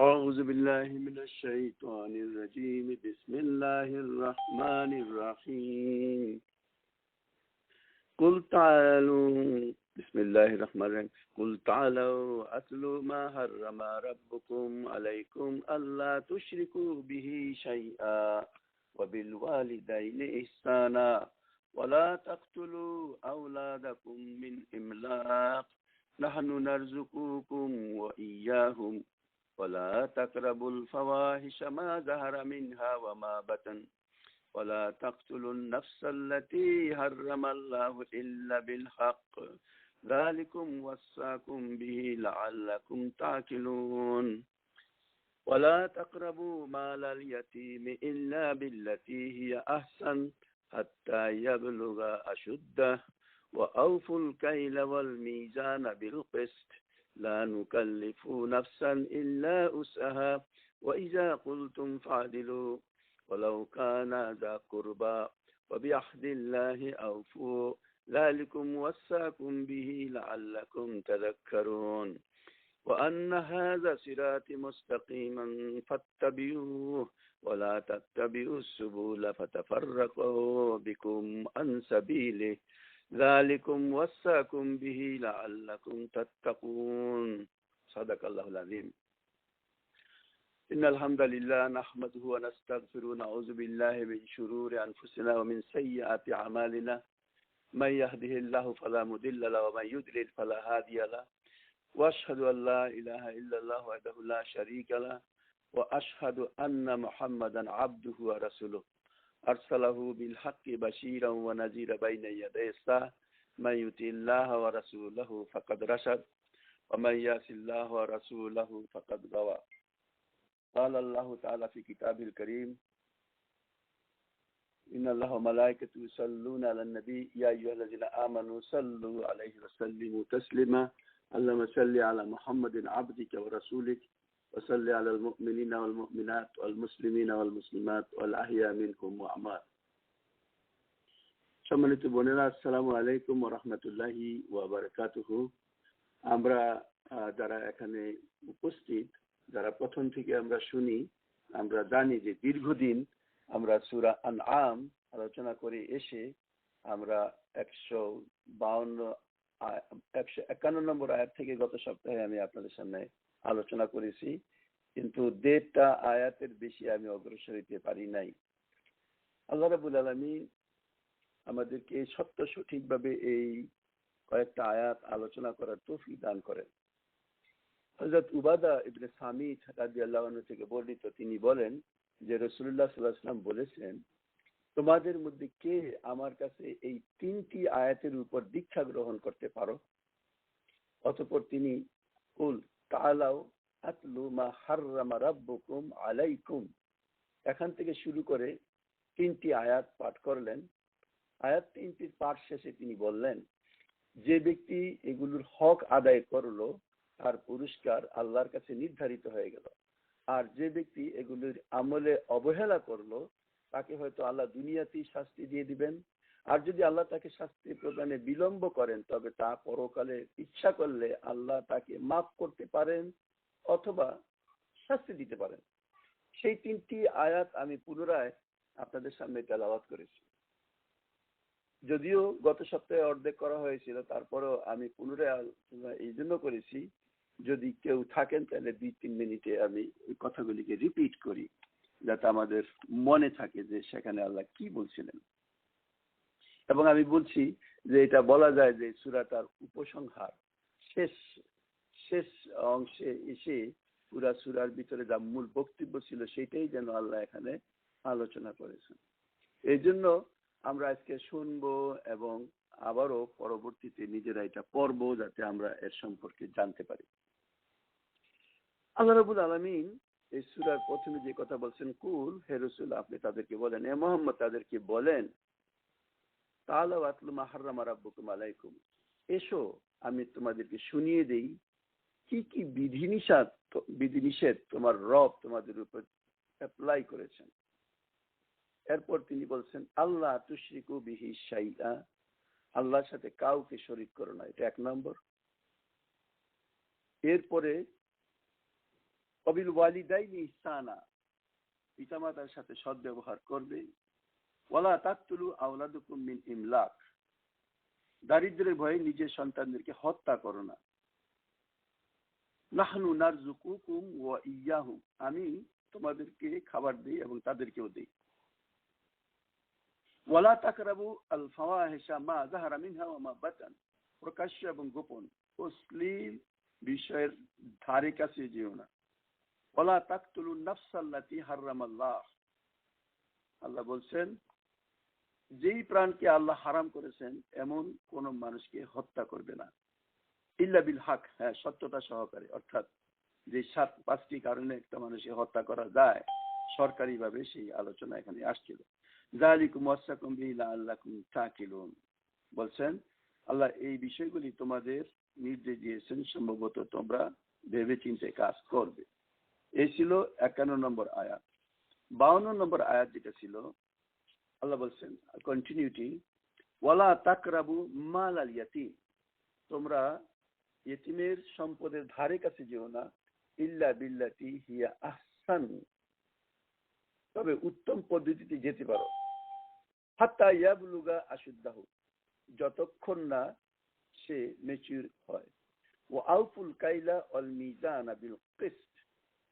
أعوذ بالله من الشيطان الرجيم بسم الله الرحمن الرحيم قل تعالوا بسم الله الرحمن الرحيم قل تعالوا أتل ما حرم ربكم عليكم ألا تشركوا به شيئا وبالوالدين إحسانا ولا تقتلوا أولادكم من إملاق نحن نرزقكم وإياهم ولا تقربوا الفواحش ما ظهر منها وما بطن ولا تقتلوا النفس التي حرم الله إلا بالحق ذلكم وصاكم به لعلكم تعقلون ولا تقربوا مال اليتيم إلا بالتي هي أحسن حتى يبلغ أشده وأوفوا الكيل والميزان بالقسط لا نكلف نفسا إلا وسعها وإذا قلتم فاعدلوا ولو كان ذا قربى وبعهد الله أوفوا ذلكم وصاكم به لعلكم تذكرون وأن هذا صراطي مستقيما فاتبعوه ولا تتبعوا السبل فتفرق بكم عن سبيله ذلكم وصاكم به لعلكم تتقون صدق الله العظيم إن الحمد لله نحمده ونستغفره ونعوذ بالله من شرور أنفسنا ومن سيئات أعمالنا من يهده الله فلا مضل له ومن يضلل فلا هادي له وأشهد أن لا إله إلا الله وحده لا شريك له وأشهد أن محمدا عبده ورسوله أرسله بالحق بشيرا ونذيرا بين يدي الساعة من يطع الله ورسوله فقد رشد ومن يعص الله ورسوله فقد غوى قال الله تعالى في كتابه الكريم إن الله وملائكته يصلون على النبي يا أيها الذين آمنوا صلوا عليه وسلموا تسليما اللهم صل على محمد عبدك ورسولك وصل على المؤمنين والمؤمنات والمسلمين والمسلمات والأحياء منهم وأموات সম্মানিত বোনেরা আসসালামু আলাইকুম ওয়া রাহমাতুল্লাহি ওয়া বারাকাতুহু আমরা যারা এখানে উপস্থিত যারা প্রথম থেকে আমরা শুনি আমরা জানি যে দীর্ঘদিন আমরা সূরা আনআম আলোচনা করে এসে আমরা 151 নম্বর আয়াত থেকে গত সপ্তাহে আমি আপনাদের সামনে আলোচনা করেছি কিন্তু 1.5টা আয়াতের বেশি আমি অগ্রসর হতে পারি নাই। আল্লাহ রাব্বুল আলামিন আমাদেরকে সত্য সঠিকভাবে এই কয়েকটা আয়াত আলোচনা করার তৌফিক দান করেন। হযরত উবাদা ইবনে সামিত রাদিয়াল্লাহু আনহু থেকে বর্ণিত তিনি বলেন যে রাসূলুল্লাহ সাল্লাল্লাহু আলাইহি ওয়াসাল্লাম বলেছেন তোমাদের মধ্যে কে আমার কাছে এই 3টি আয়াতের উপর দীক্ষা গ্রহণ করতে পারো? অতঃপর তিনি কুল তাআলাও আতলু মা হাররামা রাব্বুকুম আলাইকুম এখান থেকে শুরু করে 3টি আয়াত পাঠ করলেন। আয়াত 3টির পাঠ শেষে তিনি বললেন যে ব্যক্তি এগুলোর হক আদায় করলো তার পুরস্কার আল্লাহর কাছে নির্ধারিত হয়ে গেল, আর যে ব্যক্তি এগুলোর আমলে অবহেলা করলো তাকে হয়তো আল্লাহ দুনিয়াতেই শাস্তি দিয়ে দিবেন, আর যদি আল্লাহ তাকে শাস্তি প্রদানে বিলম্ব করেন তবে তা পরকালে ইচ্ছা করলে আল্লাহ তাকে মাফ করতে পারেন অথবা শাস্তি দিতে পারেন। সেই 3টি আয়াত আমি পুনরায় আপনাদের সামনে তেলাওয়াত করেছি, যদিও গত সপ্তাহে অর্ধেক করা হয়েছিল, তারপরেও আমি পুনরায় আলোচনা এই জন্য করেছি যদি কেউ থাকেন তাহলে 2-3 মিনিটে আমি এই কথাগুলিকে রিপিট করি যাতে আমাদের মনে থাকে যে সেখানে আল্লাহ কি বলছিলেন। এবং আমি বলছি যে এটা বলা যায় যে সূরাটার উপসংহার শেষ অংশে এসে পুরা সূরার ভিতরে যা মূল বক্তব্য ছিল সেটাই যেন আল্লাহ এখানে আলোচনা করেছেন। এই জন্য আমরা আজকে শুনবো এবং আবারও পরবর্তীতে নিজেরা এটা পড়বো যাতে আমরা এর সম্পর্কে জানতে পারি। আল্লাহ রাব্বুল আলামিন এই সূরার প্রথমে যে কথা বলছেন কুল হে রাসূল আপনি তাদেরকে বলেন, হে মুহাম্মদ তাদেরকে বলেন তাআলা ওয়াতলু মা হাররামা রাব্বুকুম আলাইকুম এসো আমি তোমাদেরকে শুনিয়ে দেই কি কি বিধিনিষেধ তোমার রব তোমাদের উপর অ্যাপ্লাই করেছেন। এরপর তিনি বলছেন আল্লাহ তুশরিকু বিহি শাইআ আল্লাহর সাথে কাউকে শরীক করো না, এটা 1 নম্বর। এরপরে অবিল ওয়ালিদাইনি ইহসানা, পিতামাতার সাথে সদ্ব্যবহার করবে। ওয়ালা তাকতুলু আওলাদাকুম মিন ইমলাক, দারিদ্র্যের ভয়ে নিজের সন্তানদেরকে হত্যা করো না। নাহনু নারযুকুকুম ওয়া ইয়্যাহুম, আমি তোমাদেরকে খাবার দিই এবং তাদেরকেও দিই। ওয়ালা তাকরাবু আল ফাওয়াহিশা মা যাহারা মিনহা ওয়া মা বাতান, প্রকাশ্য এবং গোপন অশ্লীল বিষয়ের ধারে কাছে যেও না। ওয়ালা তাকতুলুন নাফসাল্লাতী হারামাল্লাহ, আল্লাহ বলছেন যেই প্রাণকে আল্লাহ হারাম করেছেন এমন কোন মানুষকে হত্যা করবে না। ইল্লা বিল হক, হ্যাঁ সত্যতা সহকারে, অর্থাৎ যে 5টি কারণে একটা মানুষকে হত্যা করা যায় সরকারিভাবে সেই আলোচনা এখানে আসছিল। যালিকুম ওয়াসাকুম বিহি লাআল্লাকুম তাকিলুন, বলছেন আল্লাহ এই বিষয়গুলি তোমাদের নির্দেশ দিয়েছেন সম্ভবত তোমরা ভেবে চিন্তে কাজ করবে। এই ছিল 51 নম্বর আয়াত। 52 নম্বর আয়াত যেটা ছিল, আল্লাহ বলছেন কন্টিনিউটি, ওয়ালা তাকরাবু মাল আল ইয়াতীম, তোমরা ইতিমের সম্পদের ধারে কাছে যেও না, ইল্লা বিল্লাতি হিয়া আহসান, তবে উত্তম পদ্ধতিতে যেতে পারো। হাত্তা ইয়াবলুগা আশুদ্দাহু, যতক্ষণ না সে ম্যাচিউর হয়। ও আউফুল কাইলা ওয়াল মিজানা বিল কিসত,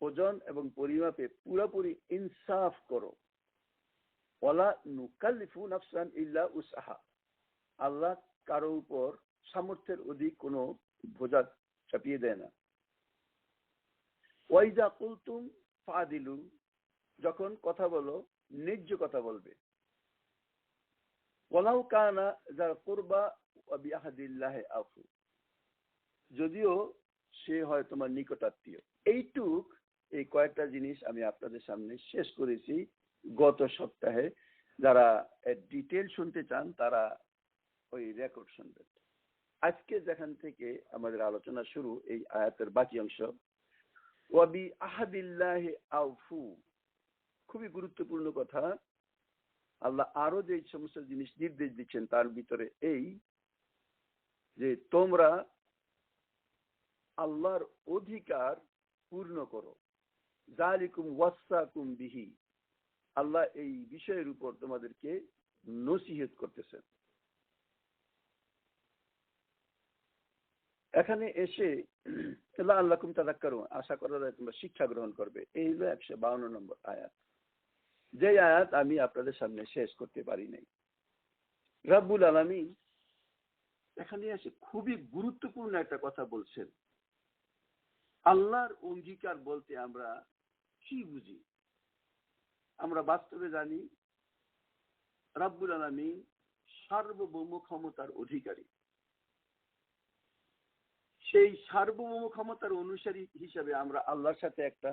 ওজন এবং পরিমাপে পুরোপুরি ইনসাফ করো। ওয়ালা নুকাল্লিফু নাফসান ইল্লা উসআহা, আল্লাহ কারো উপর সামর্থ্যের অধিক কোনো বোঝা চাপিয়ে দেয় না। ওয়াইজা কুলতুম ফাদিলু, যখন কথা বলো ন্যায্য কথা বলবে। ওয়ালাউ কানা যার কুরবা ওয়া বিআহদিল্লাহি আফু, যদিও সে হয় তোমার নিকটাত্মীয়। এই কয়েকটা জিনিস আমি আপনাদের সামনে শেষ করেছি গত সপ্তাহে। যারা ডিটেল শুনতে চান তারা ওই রেকর্ড শুনবেন। আজকে যেখান থেকে আমাদের আলোচনা শুরু, এই আয়াতের বাকি অংশ, ওয়া বিআহদিল্লাহি আফু, খুবই গুরুত্বপূর্ণ কথা। আল্লাহ আরো যে সমস্ত জিনিস নির্দেশ দিচ্ছেন তার ভিতরে এই যে তোমরা আল্লাহর অধিকার পূর্ণ করো। যালিকুম ওয়াসাকুম বিহি, আল্লাহ এই বিষয়ের উপর তোমাদেরকে নসিহত করতেছেন। এখানে এসে লাআল্লাকুম তাযাক্কারুন, আশা করা যায় তোমরা শিক্ষা গ্রহণ করবে। এই হলো 152 নম্বর আয়াত, যে আয়াত আমি আপনাদের সামনে শেষ করতে পারি নাই। রব্বুল আলামিন এখানে এসে খুবই গুরুত্বপূর্ণ একটা কথা বলছেন। আল্লাহর অঙ্গীকার বলতে আমরা কি বুঝি? আমরা বাস্তবে জানি রব্বুল আলামিন সার্বভৌম ক্ষমতার অধিকারী। সেই সার্বভৌম ক্ষমতার অনুসারী হিসাবে আমরা আল্লাহর সাথে একটা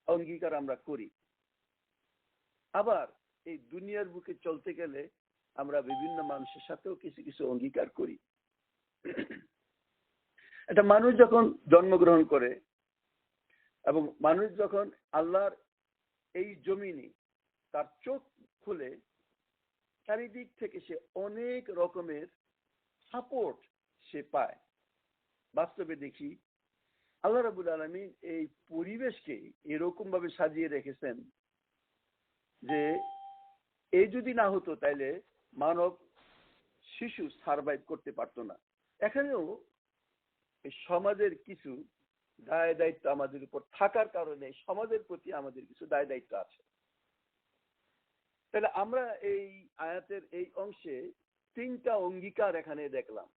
অঙ্গীকার আমরা করি। আবার এই দুনিয়ার বুকে চলতে গেলে আমরা বিভিন্ন মানুষের সাথেও কিছু কিছু অঙ্গীকার করি। একটা মানুষ যখন জন্মগ্রহণ করে এবং মানুষ যখন আল্লাহর এই জমিনে তার চোখ খুলে, চারিদিক থেকে সে অনেক রকমের সাপোর্ট সে পায়। বাস্তবে দেখি আল্লাহ রাব্বুল আলামিন এই পরিবেশকে এরকম ভাবে সাজিয়ে রেখেছেন যে এই যদি না হতো তাইলে মানব শিশু সার্ভাইভ করতে পারতো না। এখানেও সমাজের কিছু দায় দায়িত্ব আমাদের উপর থাকার কারণে সমাজের প্রতি আমাদের কিছু দায় দায়িত্ব আছে। তাহলে আমরা এই আয়াতের এই অংশে 3টা অঙ্গীকার এখানে দেখলাম।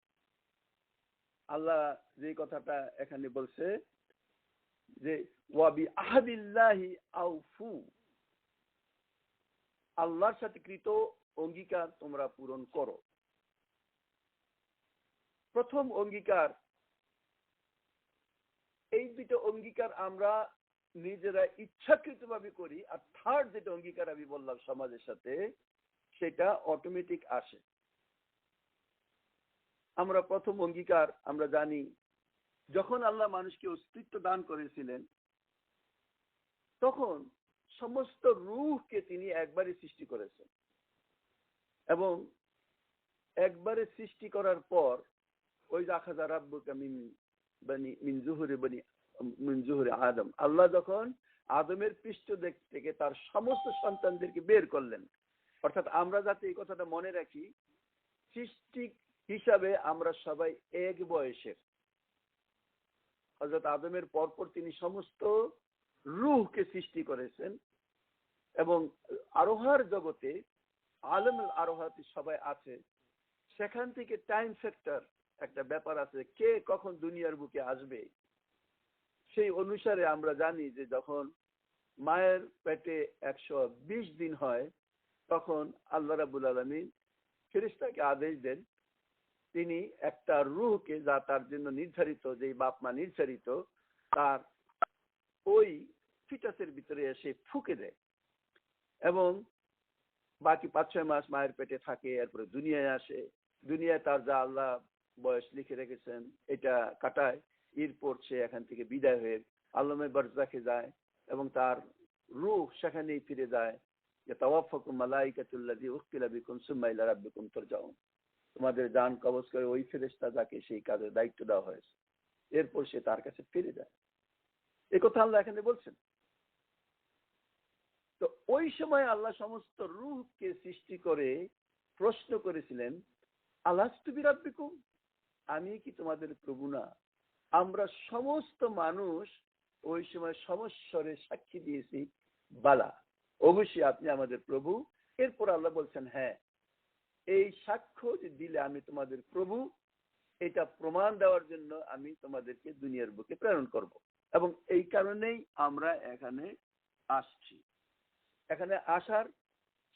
আল্লাহ যে কথাটা এখানে বলছে যে ওয়া বিআহদিল্লাহি আউফু, আল্লাহর সাথে কৃত অঙ্গীকার তোমরা পূরণ করো। প্রথম অঙ্গীকার, এই দুটো অঙ্গীকার আমরা নিজেরা ইচ্ছাকৃতভাবে করি। আর থার্ড যেটা অঙ্গীকার আমি বললাম সমাজের সাথে, সেটা অটোমেটিক আসে। আমরা প্রথম অঙ্গীকার আমরা জানি, যখন আল্লাহ মানুষকে অস্তিত্ব দান করেছিলেন তখন সমস্ত রূহকে তিনি একবারে সৃষ্টি করেছেন এবং একবারে সৃষ্টি করার পর ওই আখাযা রাব্বুকা মিন জুহুরি বনি মিন জুহুরি আদম, আল্লাহ যখন আদমের পৃষ্ঠদেশ থেকে তার সমস্ত সন্তানদেরকে বের করলেন, অর্থাৎ আমরা যাতে এই কথাটা মনে রাখি, সৃষ্টি হিসাবে আমরা সবাই এক বয়সের। হযরত আদমের পরপর তিনি সমস্ত রূহকে সৃষ্টি করেছেন, এবং আরোহার জগতে আলমুল আরোহাতে সবাই আছে। সেখান থেকে টাইম ফ্যাক্টর একটা ব্যাপার আছে, কে কখন দুনিয়ার বুকে আসবে। সেই অনুসারে আমরা জানি যে যখন মায়ের পেটে 120 দিন হয়, তখন আল্লাহ রাব্বুল আলামিন ফেরেশতাকে আদেশ দেন, তিনি একটা রূহকে, যা তার জন্য নির্ধারিত, যে বাপ মা নির্ধারিত, তার ওই ফিটাসের ভিতরে এসে ফুঁকে দেয়, এবং বাকি 5-6 মাস মায়ের পেটে থাকে, এরপরে দুনিয়ায় আসে। দুনিয়ায় তার যা আল্লাহ বয়স লিখে রেখেছেন এটা কাটায়, এরপর সে এখান থেকে বিদায় হয়ে আলমে বারজাখে যায়, এবং তার রূহ সেখানেই ফিরে যায়। যে তাওয়াফাকুম মালাইকাতুল্লাযী উকিলা বিকুম সুম্মা ইলা রাব্বিকুম তুরজাউন, তোমাদের জান কবজ করে ওই ফেরেশতা যাকে সেই কাজের দায়িত্ব দেওয়া হয়েছে, এরপর সে তার কাছে ফিরে যায়। এই কথা আল্লাহ এখানে বলছেন। তো ওই সময় আল্লাহ সমস্ত রূহকে সৃষ্টি করে প্রশ্ন করেছিলেন, আলাস্তু বিরাব্বিকুম, আমি কি তোমাদের প্রভু না? আমরা সমস্ত মানুষ ওই সময় সমস্বরে সাক্ষী দিয়েছি, বালা, অবশ্যই আপনি আমাদের প্রভু। এরপর আল্লাহ বলছেন, হ্যাঁ, এই সাক্ষ্য যে দিলে আমি তোমাদের প্রভু, এটা প্রমাণ দেওয়ার জন্য আমি তোমাদেরকে দুনিয়ার বুকে প্রেরণ করব, এবং এই কারণেই আমরা এখানে আসছি। এখানে আসার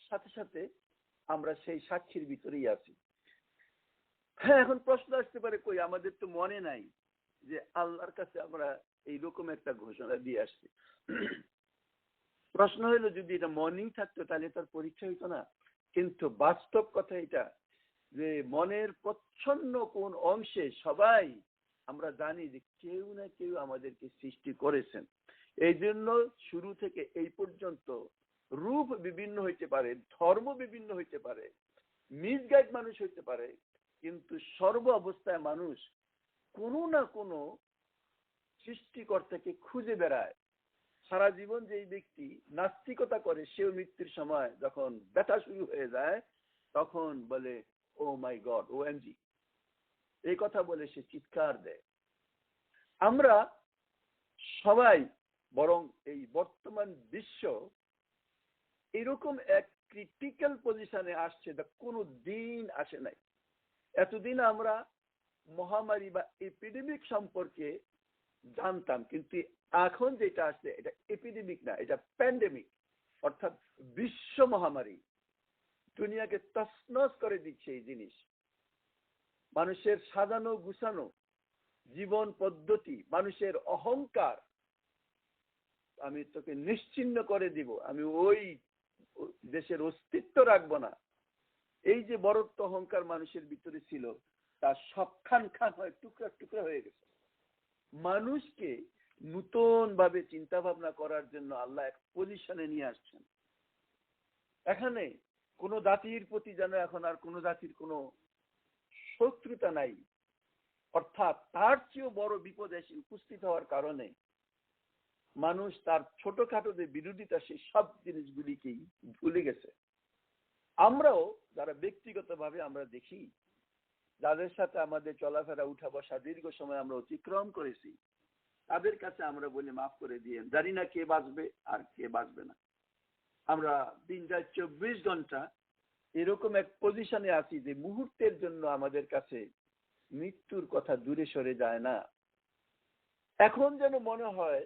সাথে সাথে আমরা সেই সাক্ষীর ভিতরেই আছি। হ্যাঁ, এখন প্রশ্ন আসতে পারে, কই আমাদের তো মনে নাই যে আল্লাহর কাছে আমরা এইরকম একটা ঘোষণা দিয়ে আসছি। প্রশ্ন হলো, যদি এটা মনেই থাকতো তাহলে তার পরীক্ষা হইতো না। কিন্তু বাস্তব কথা এটা যে মনের প্রচ্ছন্ন কোন অংশে সবাই আমরা জানি যে কেউ না কেউ আমাদেরকে সৃষ্টি করেছেন। এই জন্য শুরু থেকে এই পর্যন্ত রূপ বিভিন্ন হইতে পারে, ধর্ম বিভিন্ন হইতে পারে, মিসগাইড মানুষ হইতে পারে, কিন্তু সর্ব অবস্থায় মানুষ কোনো না কোনো সৃষ্টিকর্তাকে খুঁজে বেড়ায়। সারা জীবন যেই ব্যক্তি নাস্তিকতা করে, সেও মৃত্যুর সময় যখন ব্যথা শুরু হয়ে যায়, তখন বলে, ও মাই গড, ও এমজি, এই কথা বলে সে চিৎকার দেয়। আমরা সবাই বরং এই বর্তমান বিশ্ব এরকম এক ক্রিটিক্যাল পজিশনে আসছে, যা কোনো দিন আসে নাই। এতদিন আমরা মহামারী বা এপিডেমিক সম্পর্কে জানতাম, কিন্তু এখন যেটা আসছে এটা এপিডেমিক না, এটা প্যান্ডেমিক, অর্থাৎ বিশ্ব মহামারী। দুনিয়াকে তছনছ করে দিচ্ছে এই জিনিস। মানুষের সাজানো গুছানো জীবন পদ্ধতি, মানুষের অহংকার, আমি তোকে নিশ্চিহ্ন করে দিব, আমি ওই দেশের অস্তিত্ব রাখবো না, এই যে বড়ত্ব অহংকার মানুষের ভিতরে ছিল, তা সব খান খান হয়ে টুকরা টুকরা হয়ে গেছে। মানুষকে নতুন ভাবে চিন্তা ভাবনা করার জন্য আল্লাহ এক পজিশনে নিয়ে আসছেন। এখানে কোন জাতির প্রতি যেন এখন আর কোন জাতির কোন শত্রুতা নাই, অর্থাৎ তার চেয়েও বড় বিপদ এসে উপস্থিত হওয়ার কারণে মানুষ তার ছোটখাটো যে বিরোধিতা, সেই সব জিনিসগুলিকেই ভুলে গেছে। আমরাও যারা ব্যক্তিগতভাবে আমরা দেখি, যাদের সাথে আমাদের চলাফেরা উঠা বসা দীর্ঘ সময় আমরা অতিক্রম করেছি, তাদের কাছে আমরা বলি, মাফ করে দিয়ে, জানি না কে বাঁচবে আর কে বাঁচবে না। আমরা দিন রাত 24 ঘন্টা এরকম এক পজিশনে আছি যে মুহূর্তের জন্য আমাদের কাছে মৃত্যুর কথা দূরে সরে যায় না। এখন যেন মনে হয়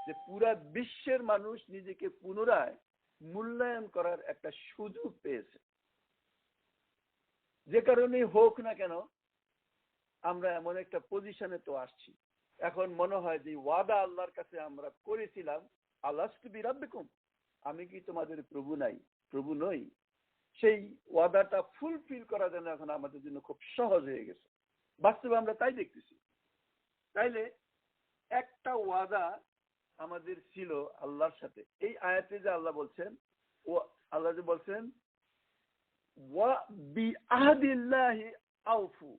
যে পুরা বিশ্বের মানুষ নিজেকে পুনরায় মূল্যায়ন করার একটা সুযোগ পেয়েছে। যে কারণেই হোক না কেন, আমরা এমন একটা পজিশনে তো আসছি। এখন মনে হয় যে ওয়াদা আল্লাহর কাছে আমরা করেছিলাম, আলাস্তু বিরাব্বিকুম, আমি কি তোমাদের প্রভু নাই, প্রভু নই, সেই ওয়াদাটা ফুলফিল করা যেন এখন আমাদের জন্য খুব সহজ হয়ে গেছে। বাস্তবে আমরা তাই দেখতেছি। তাইলে একটা ওয়াদা আমাদের ছিল আল্লাহর সাথে। এই আয়াতে যে আল্লাহ বলছেন, ও আল্লাহ যে বলছেন, ওয়া বিআহদিল্লাহি আউফু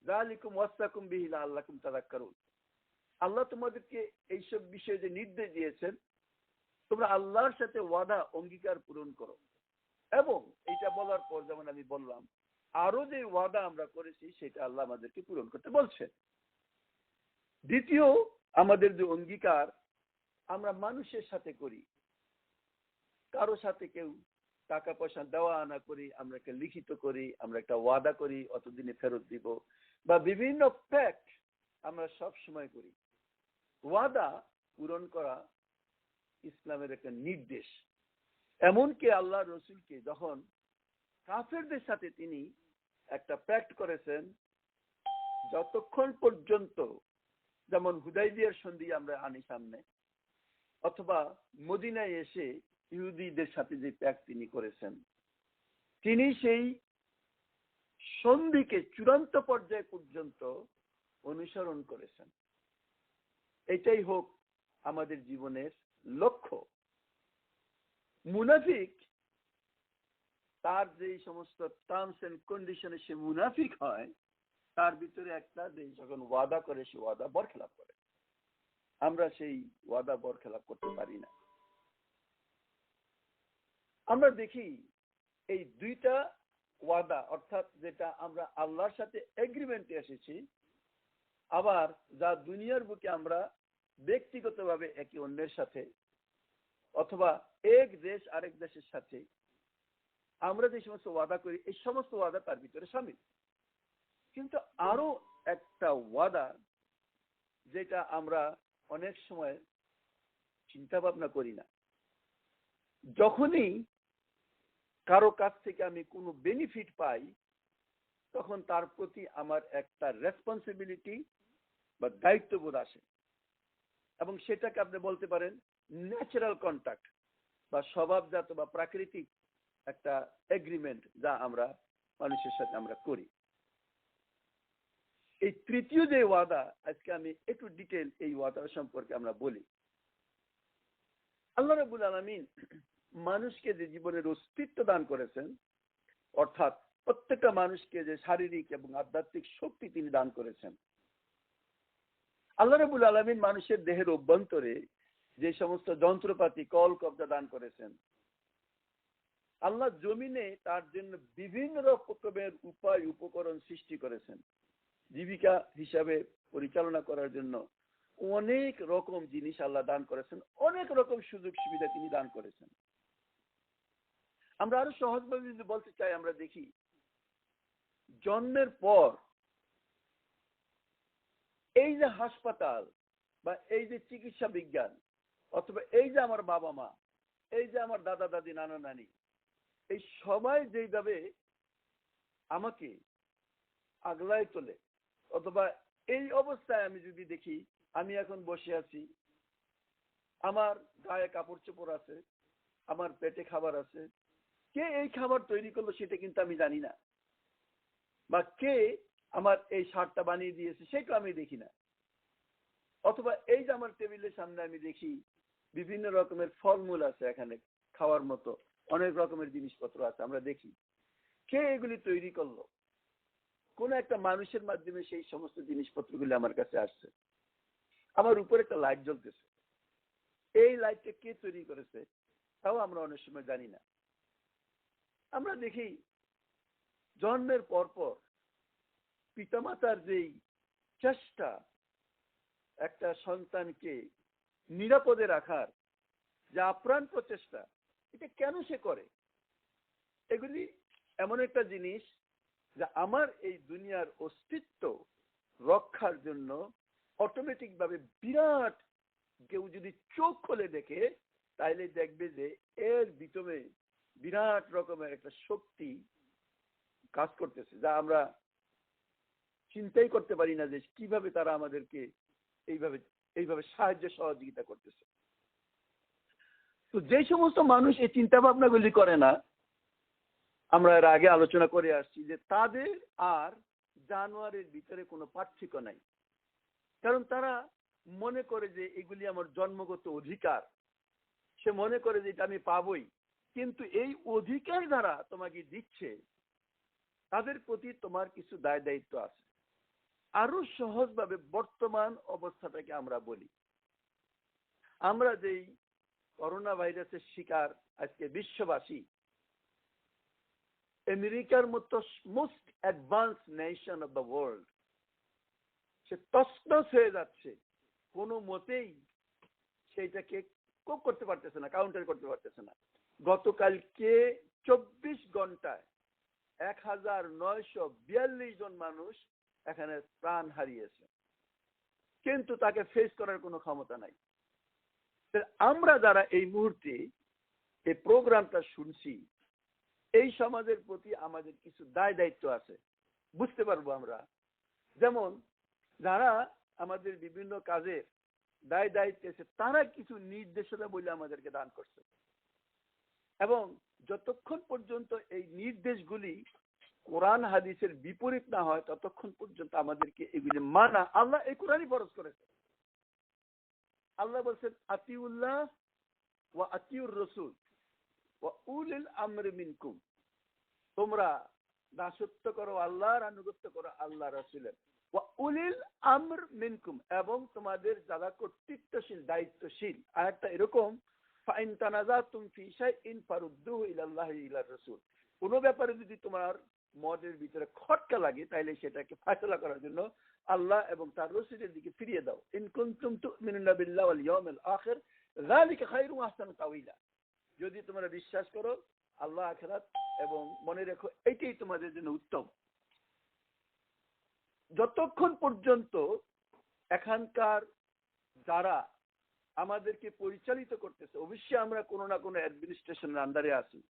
যালিকুম ওয়াসাকুম বিহি লাআল্লাকুম তাযাক্কারুন, আল্লাহ তোমাদেরকে এইসব বিষয়ে যে নির্দেশ দিয়েছেন, তোমরা আল্লাহর সাথে ওয়াদা অঙ্গীকার পূরণ করো। এবং এটা বলার পর যেমন আমি বললাম, আরো যে ওয়াদা আমরা করেছি সেটা আল্লাহ আমাদেরকে পূরণ করতে বলছেন। দ্বিতীয়, আমাদের যে অঙ্গীকার আমরা মানুষের সাথে করি, কারো সাথে কেউ টাকা পয়সা দেওয়া আনা করি, আমরা একটা লিখিত করি, আমরা একটা ওয়াদা করি অতদিনে ফেরত দিব, বা বিভিন্ন প্যাক্ট আমরা সব সময় করি। ওয়াদা পূরণ করা ইসলামের একটা নির্দেশ। এমনকি আল্লাহ রসুলকে যখন কাফেরদের সাথে তিনি একটা প্যাক্ট করেছেন, যতক্ষণ পর্যন্ত, যেমন হুদাইবিয়ার সন্ধি আমরা আনি সামনে, অথবা মদিনায় এসে ইহুদিদের সাথে যে প্যাক্ট তিনি করেছেন, তিনি সেই সন্ধিকে চূড়ান্ত পর্যায় পর্যন্ত অনুসরণ করেছেন। এটাই হোক আমাদের জীবনের লক্ষ্য। মুনাফিক তার যে সমস্ত টার্মস এন্ড কন্ডিশনে সে মুনাফিক হয়, তার ভিতরে একটা যে যখন ওয়াদা করে সে ওয়াদা বরখেলাপ করে। আমরা সেই ওয়াদা বরখেলাপ করতে পারি না। আমরা দেখি এই দুইটা ওয়াদা, অর্থাৎ যেটা আমরা আল্লাহর সাথে এগ্রিমেন্টে এসেছি, আবার যা দুনিয়ার বুকে আমরা ব্যক্তিগতভাবে একে অন্যের সাথে অথবা এক দেশ আরেক দেশের সাথে আমরা যে সমস্ত ওয়াদা করি, এই সমস্ত ওয়াদা তার ভিতরে শামিল। কিন্তু আরো একটা ওয়াদা যেটা আমরা অনেক সময় চিন্তা ভাবনা করি না। যখনই কারো কাছ থেকে আমি কোনো বেনিফিট পাই, তখন তার প্রতি আমার একটা রেসপন্সিবিলিটি বা দায়িত্ববোধ আসে, এবং সেটাকে আপনি বলতে পারেন ন্যাচারাল কন্ট্যাক্ট বা স্বভাবজাত বা প্রাকৃতিক একটা এগ্রিমেন্ট, যা আমরা মানুষের সাথে আমরা করি। এই তৃতীয় যে ওয়াদা, আজকে আমি একটু ডিটেল এই ওয়াদা সম্পর্কে আমরা বলি। আল্লাহ রাব্বুল আলামিন মানুষকে যে জীবনের অস্তিত্ব দান করেছেন, অর্থাৎ প্রত্যেকটা মানুষকে যে শারীরিক এবং আধ্যাত্মিক শক্তি তিনি দান করেছেন। আল্লাহ রাব্বুল আলামিন মানুষের দেহের অভ্যন্তরে যে সমস্ত যন্ত্রপাতি কল কবজা দান করেছেন, আল্লাহ জমিনে তার জন্য বিভিন্ন রকমের উপায় উপকরণ সৃষ্টি করেছেন। জীবিকা হিসাবে পরিচালনা করার জন্য অনেক রকম জিনিস আল্লাহ দান করেছেন, অনেক রকম সুযোগ সুবিধা তিনি দান করেছেন। আমরা আরো সহজভাবে যদি বলতে চাই, আমরা দেখি জন্মের পর এই যে হাসপাতাল বা এই যে চিকিৎসা বিজ্ঞান, অথবা এই যে আমার বাবা মা, এই যে আমার দাদা দাদি নানা নানি, এই সবাই যেইভাবে আমাকে আগলায় তোলে, অথবা এই অবস্থায় আমি যদি দেখি আমি এখন বসে আছি, আমার গায়ে কাপড় চোপড় আছে, আমার পেটে খাবার আছে, কে এই খাবার তৈরি করলো সেটা কিন্তু আমি জানি না, বা কে আমার এই শার্টটা বানিয়ে দিয়েছে সেটা আমি দেখি না। অথবা এই যে আমার টেবিলের সামনে আমি দেখি বিভিন্ন রকমের ফলমূল আছে, এখানে খাওয়ার মতো অনেক রকমের জিনিসপত্র আছে, আমরা দেখি কে এগুলি তৈরি করলো। কোন একটা মানুষের মাধ্যমে সেই সমস্ত জিনিসপত্রগুলি আমার কাছে আসছে। আমার উপরে একটা লাইট জ্বলতেছে, এই লাইটটা কে তৈরি করেছে তাও আমরা অনেক সময় জানি না। আমরা দেখি জন্মের পরপর পিতামাতার যেই চেষ্টা একটা সন্তানকে নিরাপদে রাখার, যে আপ্রাণ প্রচেষ্টা, এটা কেন সে করে? এগুলি এমন একটা জিনিস যা আমার এই দুনিয়ার অস্তিত্ব রক্ষার জন্য অটোমেটিক ভাবে বিরাট, কেউ যদি চোখ খুলে দেখে তাইলে দেখবে যে এর ভিতরে বিরাট রকমের একটা শক্তি কাজ করতেছে, যা আমরা চিন্তাই করতে পারি না যে কিভাবে তারা আমাদেরকে এইভাবে এইভাবে সাহায্য সহযোগিতা করতেছে। তো যে সমস্ত মানুষ এই চিন্তা ভাবনাগুলি করে না, আমরা এর আগে আলোচনা করে আসছি যে তাদের আর জানোয়ারের ভিতরে কোনো পার্থক্য নাই। কারণ তারা মনে করে যে এগুলি আমার জন্মগত অধিকার, সে মনে করে যে এটা আমি পাবই। কিন্তু এই অধিকার দ্বারা তোমাকে দিচ্ছে, তাদের প্রতি তোমার কিছু দায় দায়িত্ব আছে। আরো সহজভাবে বর্তমান অবস্থাটাকে আমরা বলি। আমরা যেই করোনা ভাইরাসের শিকার আজকে বিশ্ববাসী, আমেরিকার মতো most advance nation of the world, সে তছনছ হয়ে যাচ্ছে, কোনো মতেই সেইটাকে কোপ করতে পারতেছে না, কাউন্টার করতে পারতেছে না। গতকালকে 24 ঘন্টায় 1942 জন মানুষ এখানে প্রাণ হারিয়েছে, কিন্তু তাকে ফেস করার কোনো ক্ষমতা নাই। আমরা যারা এই মুহূর্তে এই প্রোগ্রামটা শুনছি, এই সমাজের প্রতি আমাদের কিছু দায় দায়িত্ব আছে, বুঝতে পারবো আমরা। যেমন যারা আমাদের বিভিন্ন কাজে দায় দায়িত্ব আছে, তারা কিছু নির্দেশনা বলে আমাদেরকে দান করছে, এবং যতক্ষণ পর্যন্ত এই নির্দেশগুলি কোরআন হাদিসের বিপরীত না হয়, ততক্ষণ পর্যন্ত আমাদেরকে এগুলি মানা, আল্লাহ এই কোরআনই ফরজ করেছে। আল্লাহ বলছেন আতিউল্লাহ ওয়া আতিউর রাসূল ওয়া উলিল আমরি মিনকুম, তোমরা দাসত্ব করো আল্লাহর, আনুগত্য করো আল্লাহ রাসূলের। ওয়া উলিল আমর মিনকুম, এবং তোমাদের যারা কর্তৃত্বশীল দায়িত্বশীল। আয়াতটা এরকম, ফাইন তানাজাতুম ফি শাইইন ফারুদ্দুহু ইলাল্লাহি ইলার রাসূল, কোনো ব্যাপারে যদি তোমার মনের ভিতরে খটকা লাগে, তাইলে সেটাকে ফয়সালা করার জন্য আল্লাহ এবং তার রাসূলের দিকে ফিরিয়ে দাও। ইন কুনতুম তুমিনুনা বিল্লাহি ওয়াল ইয়াউমিল আখির যালিকা খায়রুন ওয়া আহসানু তাওয়িলা, যদি তোমরা বিশ্বাস করো আল্লাহ আখিরাত, এবং মনে রেখো এটাই তোমাদের জন্য উত্তম। যতক্ষণ পর্যন্ত এখানকার যারা আমাদেরকে পরিচালিত করতেছে, অবশ্যই আমরা কোনো না কোনো অ্যাডমিনিস্ট্রেশনের আন্ডারে আছি।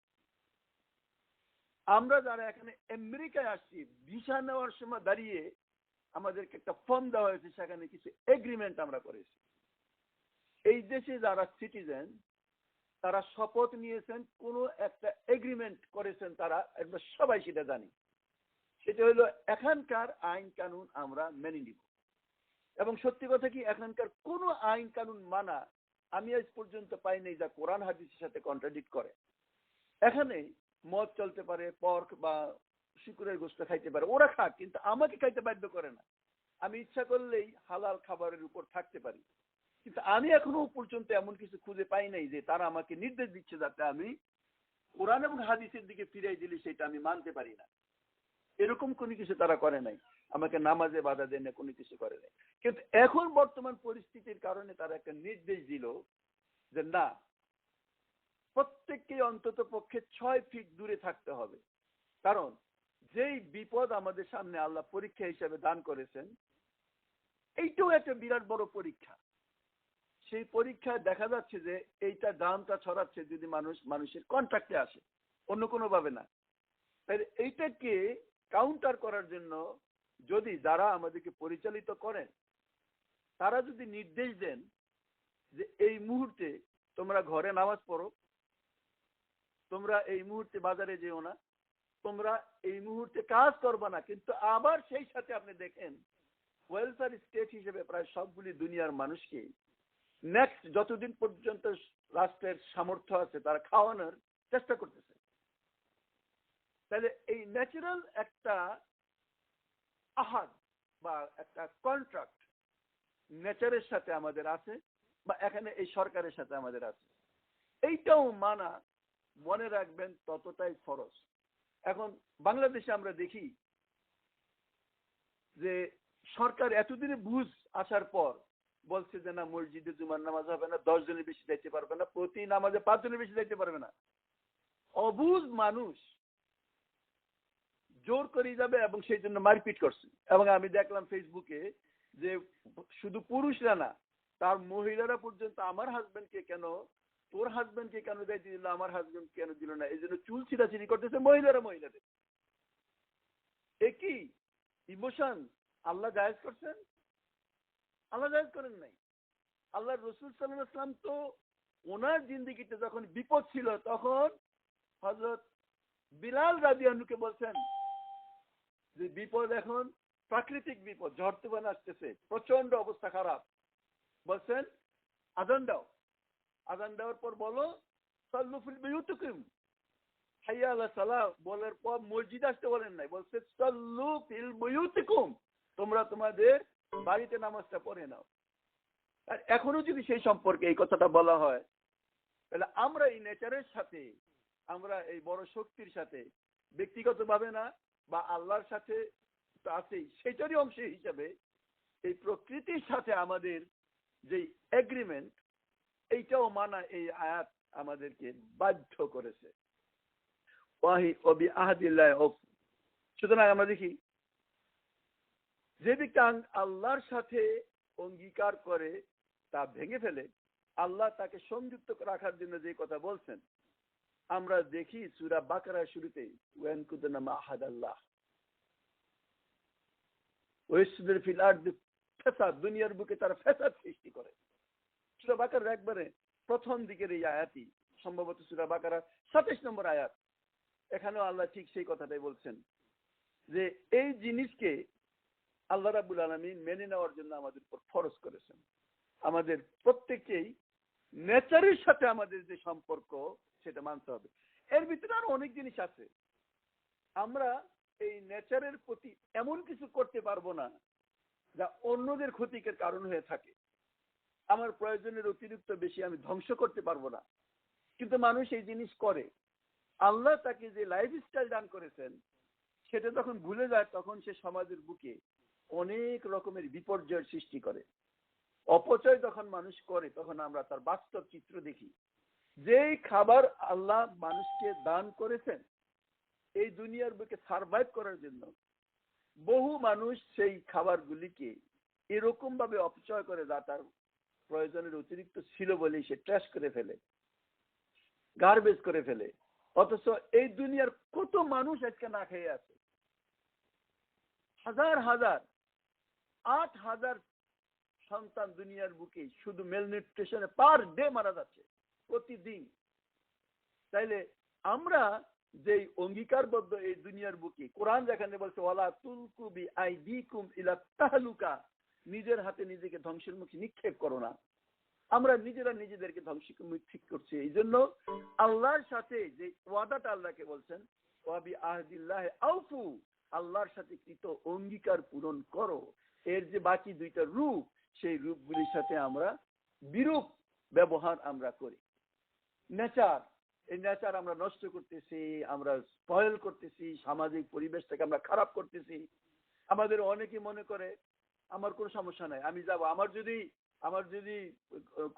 আমরা যারা এখানে আমেরিকায় আসছি, ভিসা নেওয়ার সময় দাঁড়িয়ে আমাদেরকে একটা ফর্ম দেওয়া হয়েছে, সেখানে কিছু এগ্রিমেন্ট আমরা করেছি। এই দেশে যারা সিটিজেন, তারা শপথ নিয়েছেন, কোনো একটা এগ্রিমেন্ট করেছেন, তারা একবার সবাই সেটা জানি। সেটা হলো এখানকার আইন কানুন আমরা মেনে নিব। এবং সত্যি কথা কি, এখানকার কোনো আইন কানুন মানা আমি আজ পর্যন্ত পাই নাই যা কোরআন হাদিসের সাথে কন্ট্রাডিক্ট করে। এখানে মদ চলতে পারে, পর্ক বা শুকুরের গোশত খাইতে পারে, ওরা খাক, কিন্তু আমাকে খাইতে বাধ্য করে না। আমি ইচ্ছা করলেই হালাল খাবারের উপর থাকতে পারি, কিন্তু আমি এখনো পর্যন্ত এমন কিছু খুঁজে পাই নাই যে তারা আমাকে নির্দেশ দিচ্ছে যাতে আমি কোরআন এবং হাদিসের দিকে ফিরাই দিলে সেটা আমি মানতে পারি না। এরকম কোনো কিছু তারা করে নাই, আমাকে নামাজে বাধা দেয় না, কোনো কিছু করে নাই। কিন্তু এখন বর্তমান পরিস্থিতির কারণে তারা একটা নির্দেশ দিল যে না, প্রত্যেককে অন্তত পক্ষে 6 ফিট দূরে থাকতে হবে। কারণ যেই বিপদ আমাদের সামনে আল্লাহ পরীক্ষা হিসেবে দান করেছেন, এইটাও একটা বিরাট বড় পরীক্ষা। সেই পরীক্ষায় দেখা যাচ্ছে যে এইটা দামটা ছড়াচ্ছে যদি মানুষের কন্ট্রাক্টে আসে, অন্য কোনো ভাবে না। তাই এইটাকে কাউন্টার করার জন্য যদি যারা আমাদেরকে পরিচালিত করেন, তারা যদি নির্দেশ দেন যে এই মুহূর্তে তোমরা ঘরে নামাজ পড়ো, তোমরা এই মুহূর্তে বাজারে যেও না, তোমরা এই মুহূর্তে কাজ করবে না, কিন্তু আবার সেই সাথে আপনি দেখেন ওয়েলফেয়ার স্টেট হিসেবে প্রায় সবগুলি দুনিয়ার মানুষকে নেক্সট যতদিন পর্যন্ত রাষ্ট্রের সামর্থ্য আছে তারা খাওয়ানোর চেষ্টা করতেছে। তাহলে এই ন্যাচারাল একটা আহাদ বা একটা কন্ট্রাক্ট নেচারের সাথে আমাদের আছে, বা এখানে এই সরকারের সাথে আমাদের আছে, এইটাও মানা মনে রাখবেন ততটাই ফরজ। এখন বাংলাদেশে আমরা দেখি যে সরকার এতদিনে বুঝ আসার পর বলছে যে না, মসজিদে জুমার নামাজ হবে না, 10 জনের বেশি যাইতে পারবে না, প্রতি নামাজে 5 জনের বেশি যাইতে পারবে না। অবুঝ মানুষ জোর করে যাবে এবং সেই জন্য মারপিট করছে। এবং আমি দেখলাম ফেসবুকে যে শুধু পুরুষরা না, তার মহিলারা পর্যন্ত আমার হাজবেন্ডকে কেন, তোর হাজবেন্ডকে কেন যাইতে দিল, আমার হাজবেন্ড কেন দিল না, এই জন্য চুল ছিঁড়াছিড়ি করতেছে মহিলাদের। একই ইমোশন আল্লাহ জায়েজ করছেন? আল্লাহ জায়েজ করেন নাই। আল্লাহ রসুল সাল্লাল্লাহু আলাইহি ওয়াসাল্লাম তো ওনার জিন্দেগিতে যখন বিপদ ছিল, তখন হযরত বিলাল রাদিয়াল্লাহু বলছেন যে বিপদ এখন প্রাকৃতিক বিপদ, ঝড় তুফান আসতেছে, প্রচন্ড অবস্থা খারাপ, বলছেন আযান দাও। আযান দেওয়ার পর বলো সাল্লু ফিল বুয়ুতিকুম, হাইয়া আলা সালাহ বলার পর মসজিদ আসতে বলেন নাই, বলছে সাল্লু ফিল বুয়ুতিকুম, তোমরা তোমাদের বাড়িতে নামাজটা পড়ে নাও। আর এখনো যদি সেই সম্পর্কে এই কথাটা বলা হয়, তাহলে আমরা এই নেচারের সাথে, আমরা এই বড় শক্তির সাথে ব্যক্তিগতভাবে না বা আল্লাহর সাথে তো আছেই, সেটারই অংশ হিসাবে এই প্রকৃতির সাথে আমাদের যে এগ্রিমেন্ট, এইটাও মানা এই আয়াত আমাদেরকে বাধ্য করেছে। সুতরাং আমরা দেখি, যে ব্যক্তি আল্লাহর সাথে অঙ্গীকার করে তা ভেঙে ফেলে, আল্লাহ তাকে সংযুক্ত রাখার জন্য যে কথা বলছেন, আমরা দেখি সূরা বাকারার শুরুতেই, ওয়ান কুদনা মাহাদাল্লাহ ওয়াসবির ফিল আরদি ফাসাদ, দুনিয়ার বুকে তারা ফাসাদ সৃষ্টি করে। সূরা বাকারার একবারে প্রথম দিকের এই আয়াতই, সম্ভবত সূরা বাকারার 27 নম্বর আয়াত, এখানেও আল্লাহ ঠিক সেই কথাটাই বলছেন যে এই জিনিসকে আল্লাহ রাব্বুল আলামিন মেনে নেওয়ার জন্য আমাদের উপর ফরজ করেছেন। আমাদের প্রত্যেককেই নেচারের সাথে আমাদের যে সম্পর্ক, সেটা মানতে হবে। এর ভিতরে আরো অনেক জিনিস আছে। আমরা এই নেচারের প্রতি এমন কিছু করতে পারবো না যা অন্যদের ক্ষতির কারণ হয়ে থাকে। আমার প্রয়োজনের অতিরিক্ত বেশি আমি ধ্বংস করতে পারবো না, কিন্তু মানুষ এই জিনিস করে। আল্লাহ তাকে যে লাইফস্টাইল দান করেছেন, সেটা যখন ভুলে যায়, তখন সে সমাজের বুকে অনেক রকমের বিপর্যয়ের সৃষ্টি করে। অপচয় যখন মানুষ করে, তখন আমরা তার বাস্তব চিত্র দেখি। যেই খাবার আল্লাহ মানুষকে দান করেছেন এই দুনিয়ার বুকে সার্ভাইভ করার জন্য, বহু মানুষ সেই খাবারগুলিকে এরকম ভাবে অপচয় করে যা তার প্রয়োজনের অতিরিক্ত ছিল বলেই সে ট্র্যাশ করে ফেলে, গার্বেজ করে ফেলে। অথচ এই দুনিয়ার কত মানুষ আজকে না খেয়ে আছে, হাজার হাজার 8,000 সন্তান দুনিয়ার বুকে শুধু মেলনিউট্রিশনে পার ডে মারা যাচ্ছে প্রতিদিন। তাইলে আমরা যে অঙ্গীকারবদ্ধ এই দুনিয়ার বুকে, কোরআন যেখানে বলছে ওয়ালা তুলকু বিআইদিকুম ইলা তাহলুকা, নিজের হাতে নিজেকে ধ্বংসের মুখে নিক্ষেপ করো না, আমরা নিজেরা নিজেদেরকে ধ্বংসের মুখে ঠিক করছি। এই জন্য আল্লাহর সাথে যে ওয়াদাটা আল্লাহকে বলছেন, ওয়াবি আহদিল্লাহ আউফু, আল্লাহর সাথে কৃত অঙ্গীকার পূরণ করো। এর যে বাকি দুইটা রূপ, সেই রূপগুলির সাথে আমরা বিরূপ ব্যবহার আমরা করি। নেচার, এই নেচার আমরা নষ্ট করতেছি, আমরা স্পয়েল করতেছি, সামাজিক পরিবেশটাকে আমরা খারাপ করতেছি। আমাদের অনেকে মনে করে আমার কোনো সমস্যা নাই, আমি যাব, আমার যদি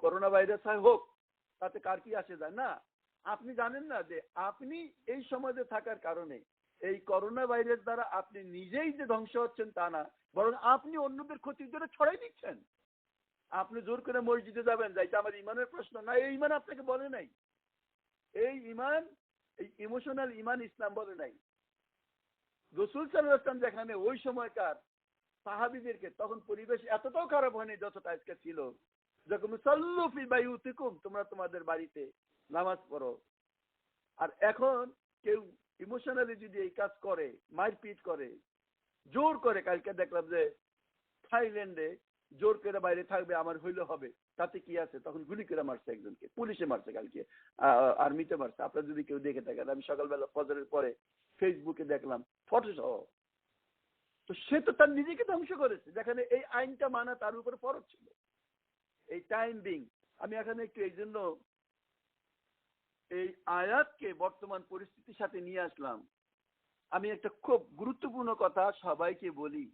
করোনা ভাইরাস হোক তাতে কার কি আসে যায় না। আপনি জানেন না যে আপনি এই সমাজে থাকার কারণে এই করোনা ভাইরাস দ্বারা আপনি নিজেই যে ধ্বংস হচ্ছেন তা না, বরং আপনি অন্যদের ক্ষতির জন্য ছড়াই দিচ্ছেন। আপনি জোর করে মসজিদে যাবেন, যাইতে আমার ইমানের প্রশ্ন না, এই ইমান আপনাকে বলে নাই। এই ইমান, এই ইমোশনাল ইমান ইসলাম বলে নাই। রাসূল সাল্লাল্লাহু আলাইহি ওয়াসাল্লাম যেখানে ওই সময়কার সাহাবীদেরকে, তখন পরিবেশ এতটাও খারাপ হয়নি যতটা আজকে ছিল। যখন সাল্লু ফি বায়ুতিকুম, তোমরা তোমাদের বাড়িতে নামাজ পড়ো। আর এখন কেউ ইমোশনালি যদি এই কাজ করে, মারপিট করে, জোর করে, কালকে দেখলাম যে থাইল্যান্ডে জোর করে বাইরে থাকবে, আমার হইলে হবে, তাতে কি আছে, তখন গুলি করে মারছে একজনকে, পুলিশে মারছে, কালকে আর্মিতে মারছে। আপনারা যদি কেউ দেখে থাকেন, আমি সকালবেলা ফজরের পরে ফেসবুকে দেখলাম ফটো সহ। তো সে তো তার নিজেকে ধ্বংস করেছে, যেখানে এই আইনটা মানা তার উপরে ফরজ ছিল। এই টাইম বিং, আমি এখানে একটু এই জন্য এই আয়াতকে বর্তমান পরিস্থিতির সাথে নিয়ে আসলাম। আমি একটা খুব গুরুত্বপূর্ণ কথা সবাইকে বলি,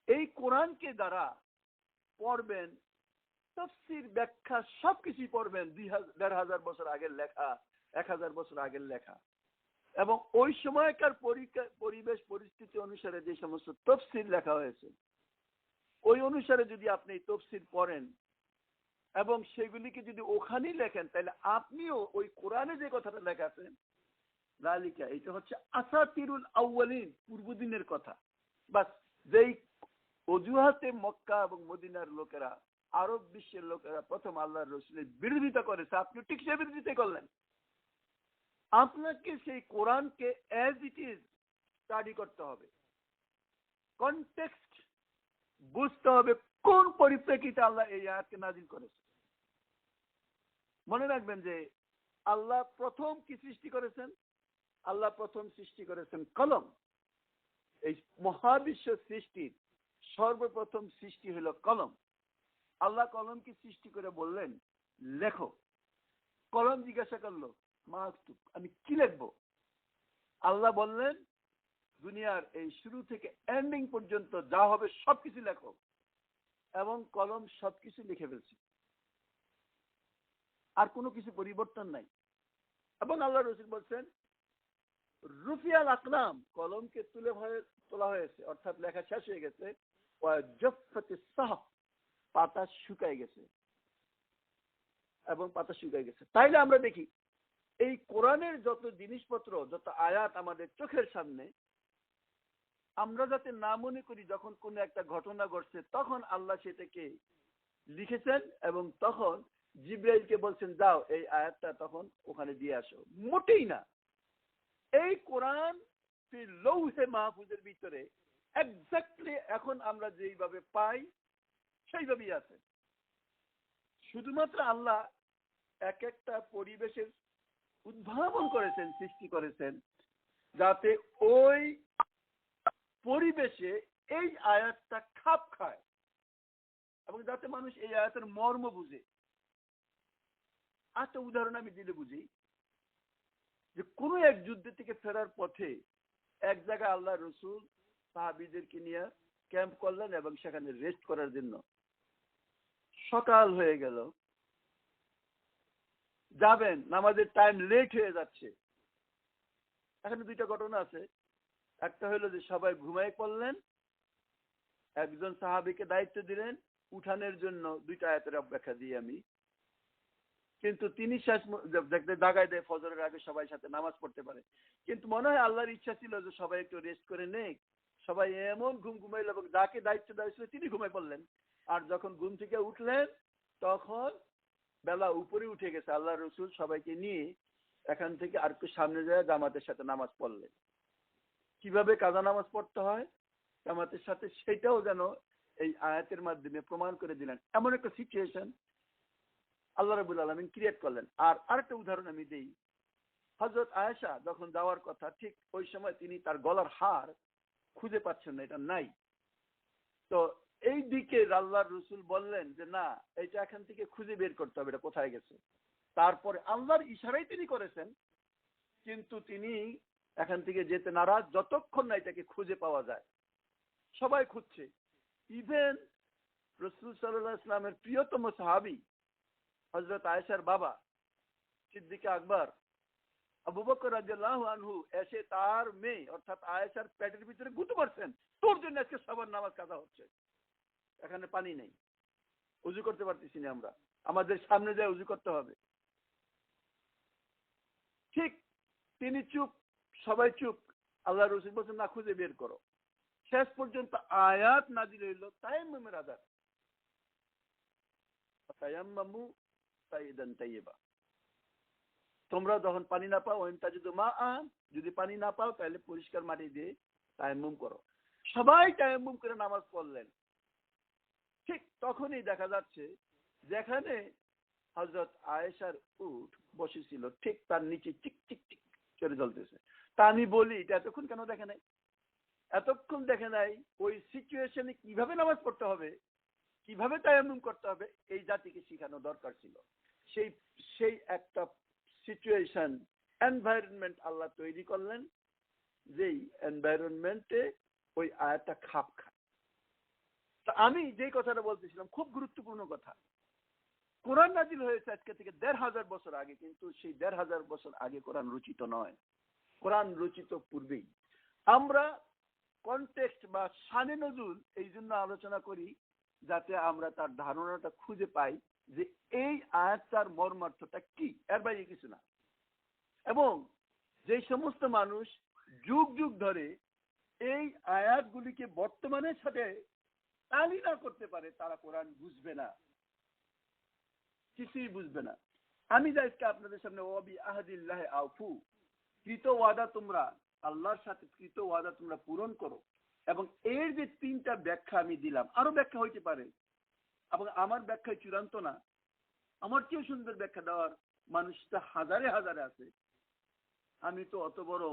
এই কোরআনকে দ্বারা পড়বেন, তাফসীর ব্যাখ্যা সবকিছুই পড়বেন 1,500 বছর আগের লেখা, 1,000 বছর আগের লেখা, এবং ওই সময়কার পরিবেশ পরিস্থিতি অনুসারে যে সমস্ত তাফসীর লেখা হয়েছে, ওই অনুসারে যদি আপনি এই তাফসীর পড়েন এবং সেগুলিকে যদি ওখানেই লেখেন, তাহলে আপনিও ওই কোরআনে যে কথাটা লেখা আছে, যালিকা, এটা হচ্ছে আসাতিরুল আউয়ালিন, পূর্বদিনের কথা। বাস, যেই অজুহাতে মক্কা এবং মদিনার লোকেরা, আরব বিশ্বের লোকেরা প্রথম আল্লাহর রাসূলের বিরোধিতা করেছে, আপনি ঠিক সেই বিরোধিতা করলেন। আপনাকে সেই কোরআনকে অ্যাজ ইট ইজ স্টাডি করতে হবে, কনটেক্সট বুঝতে হবে, কোন পরিপ্রেক্ষিতে আল্লাহ এই আয়াতকে নাযিল করেছে। মনে রাখবেন যে আল্লাহ প্রথম কি সৃষ্টি করেছেন? আল্লাহ প্রথম সৃষ্টি করেছেন কলম। এই মহাবিশ্ব সৃষ্টির সর্বপ্রথম সৃষ্টি হলো কলম। আল্লাহ কলমকে সৃষ্টি করে বললেন লেখো। কলম জিজ্ঞাসা করলো মাকতুব, আমি কি লিখবো? আল্লাহ বললেন দুনিয়ার এই শুরু থেকে এন্ডিং পর্যন্ত যা হবে সবকিছু লেখো। এবং কলম সবকিছু লিখে ফেলছে, আর কোনো কিছু পরিবর্তন নাই। এবং আল্লাহ রসুল বলছেন রুফিয়াল আকলাম, কলমকে তোলা হয়েছে, অর্থাৎ লেখা শেষ হয়ে গেছে। পাতা শুকায় গেছে, এবং পাতা শুকায় গেছে। তাইলে আমরা দেখি এই কোরআনের যত জিনিসপত্র, যত আয়াত আমাদের চোখের সামনে, আমরা যাতে না মনে করি যখন কোনো একটা ঘটনা ঘটছে তখন আল্লাহ সেটাকে লিখেছেন এবং তখন জিব্রাইলকে বলছেন যাও এই আয়াতটা তখন ওখানে দিয়ে আসো। মোটেই না। এই কোরআন লৌহে মাহফুজের ভিতরে এক্স্যাক্টলি এখন আমরা যেইভাবে পাই সেইভাবেই আছে। শুধুমাত্র আল্লাহ এক একটা পরিবেশের উদ্ভাবন করেছেন, সৃষ্টি করেছেন, যাতে ওই পরিবেশে এই আয়াতটা খাপ খায় এবং যাতে মানুষ এই আয়াতের মর্ম বুঝে। একটা উদাহরণ আমি দিলে বুঝি, যে কোনো এক যুদ্ধ থেকে ফেরার পথে এক জায়গায় আল্লাহ রসুল সাহাবীদেরকে নিয়ে ক্যাম্প করলেন এবং সেখানে রেস্ট করার জন্য। সকাল হয়ে গেল, যাবেন, নামাজের টাইম লেট হয়ে যাচ্ছে। এখানে দুইটা ঘটনা আছে। একটা হলো যে সবাই ঘুমায় পড়লেন, একজন সাহাবীকে দায়িত্ব দিলেন উঠানের জন্য। দুইটা আয়াতের ব্যাখ্যা দিই আমি। কিন্তু তিনি শেষ দেখতে দাগায় দেয় ফজরের আগে সবাই সাথে নামাজ পড়তে পারে। কিন্তু মনে হয় আল্লাহর ইচ্ছা ছিল যে সবাই একটু রেস্ট করে নেক। সবাই এমন ঘুমাইল এবং যাকে দায়িত্ব দেওয়া ছিল তিনি ঘুমায় পড়লেন। আর যখন ঘুম থেকে উঠলেন তখন বেলা উপরে উঠে গেছে। আল্লাহ রসুল সবাইকে নিয়ে এখান থেকে আর একটু সামনে যায় জামাতের সাথে নামাজ পড়লেন। কিভাবে কাজা নামাজ পড়তে হয় জামাতের সাথে সেটাও যেন এই আয়াতের মাধ্যমে প্রমাণ করে দিলেন। এমন একটা সিচুয়েশন আল্লাহ রাব্বুল আলামিন ক্রিয়েট করলেন। আর আরেকটা উদাহরণ আমি দেই। হযরত আয়েশা যখন যাওয়ার কথা, ঠিক ওই সময় তিনি তার গলার হার খুঁজে পাচ্ছেন না, এটা নাই। তো এই দিকে আল্লাহর রাসূল বললেন যে না, এটা এখান থেকে খুঁজে বের করতে হবে, এটা কোথায় গেছে। তারপরে আল্লাহর ইশারাই তিনি করেছেন, কিন্তু তিনি এখান থেকে যেতে নারাজ যতক্ষণ না এটাকে খুঁজে পাওয়া যায়। সবাই খুঁজছে। ইভেন রাসূল সাল্লাল্লাহু আলাইহি ওয়াসাল্লামের প্রিয়তম সাহাবী হযরত আয়েশার বাবা সিদ্দিক আকবর আবু বকর রাদিয়াল্লাহু আনহু এসে তার মেয়ে অর্থাৎ আয়েশার পেটের ভিতরে গুঁতো মারছেন, তোর জন্য আজকে সবার নামাজ কাজা হচ্ছে। এখানে পানি নেই, উযু করতে পারতেছি না আমরা, আমাদের সামনে যায় উযু করতে হবে। ঠিক তিনি চুপ, সবাই চুপ। আল্লাহ রাসূল বলেন না, খুঁজে বের করো। শেষ পর্যন্ত আয়াত নাযিল হইল তায়াম্মুমের আযাব। তায়াম্মামু সাইয়িদান তাইয়্যিবা, তোমরা যখন পানি না পাও ওয়ান্তাজিদু মাআ, যদি পানি না পাও তাহলে পরিষ্কার মাটি দিয়ে তায়াম্মুম করো। সবাই তায়াম্মুম করে নামাজ পড়লেন। ঠিক তখনই দেখা যাচ্ছে যেখানে হযরত আয়েশার উট বসেছিল ঠিক তার নিচে চিক চিক চিক করে জ্বলতেছে। তা আমি বলি এটা এতক্ষণ কেন দেখে নাই? এতক্ষণ দেখে নাই ওই সিচুয়েশনে কিভাবে নামাজ পড়তে হবে, কিভাবে তায়াম্মুম করতে হবে এই জাতিকে শেখানো দরকার ছিল। সেই সেই একটা সিচুয়েশন, এনভায়রনমেন্ট আল্লাহ তৈরি করলেন, যেই এনভায়রনমেন্টে ওই আয়াতটা খাপ খায়। তা আমি যেই কথাটা বলতেছিলাম খুব গুরুত্বপূর্ণ কথা। কোরআন নাজিল হয়েছে আজকে থেকে ১৫০০ বছর আগে, কিন্তু সেই ১৫০০ বছর আগে কোরআন রচিত নয়, কোরআন রচিত পূর্বেই। আমরা কনটেক্সট বা শানে নজুল এই জন্য আলোচনা করি যাতে আমরা তার ধারণাটা খুঁজে পাই যে এই আয়াতটার মর্মার্থটা কি, এর বাইরে কিছু না। এবং যে সমস্ত মানুষ যুগ যুগ ধরে এই আয়াতগুলিকে বর্তমানের সাথে তালি না করতে পারে তারা কোরআন বুঝবে না, কিছুই বুঝবে না। আমি আজকে আপনাদের সামনে ওয়াবি আহাদিল্লাহি আউফু, কৃত ওয়াদা তোমরা আল্লাহর সাথে কৃত ওয়াদা তোমরা পূরণ করো। এবং এর যে তিনটা ব্যাখ্যা আমি দিলাম, আরো ব্যাখ্যা হইতে পারে এবং আমার ব্যাখ্যা চূড়ান্ত না, আমার চেয়ে সুন্দর ব্যাখ্যা দেওয়ার মানুষটা হাজারে হাজারে আছে। আমি তো অত বড়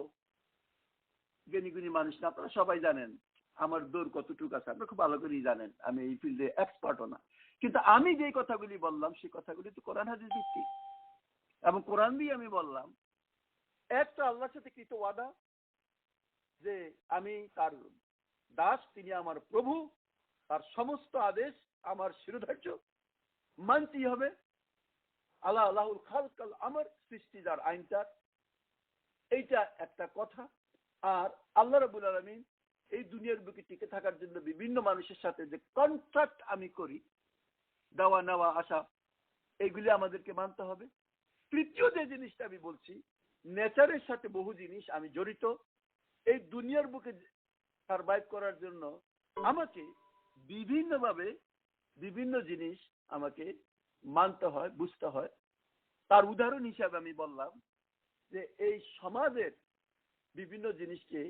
জ্ঞানী গুণী মানুষ না, আপনারা সবাই জানেন আমার দৌড় কতটুকু আছে, আপনারা খুব ভালো করেই জানেন, আমি এই ফিল্ডে এক্সপার্টও না। কিন্তু আমি যে কথাগুলি বললাম সেই কথাগুলি তো কোরআন হাদিস ভিত্তিক, এবং কোরআন দিয়ে আমি বললাম একটা আল্লাহর সাথে কৃত ওয়াদা যে আমি তার দাস, তিনি আমার প্রভু, তার সমস্ত আদেশ আমার শিরোধার্য, মানতেই হবে। আল্লাহ আল্লাহুল খালকাল আমার, সৃষ্টি যার আইনটার, এইটা একটা কথা। আর আল্লাহ রাব্বুল আলামিন এই দুনিয়ার বুকে টিকে থাকার জন্য বিভিন্ন মানুষের সাথে যে কন্ট্রাক্ট আমি করি, দেওয়া নেওয়া আসা, এগুলি আমাদেরকে মানতে হবে। তৃতীয় যে জিনিসটা আমি বলছি, নেচারের সাথে বহু জিনিস আমি জড়িত। এই দুনিয়ার বুকে সার্ভাইভ করার জন্য আমাকে বিভিন্নভাবে বিভিন্ন জিনিস আমাকে মানতে হয়, বুঝতে হয়। তার উদাহরণ হিসাবে আমি বললাম যে এই সমাজের বিভিন্ন জিনিসকে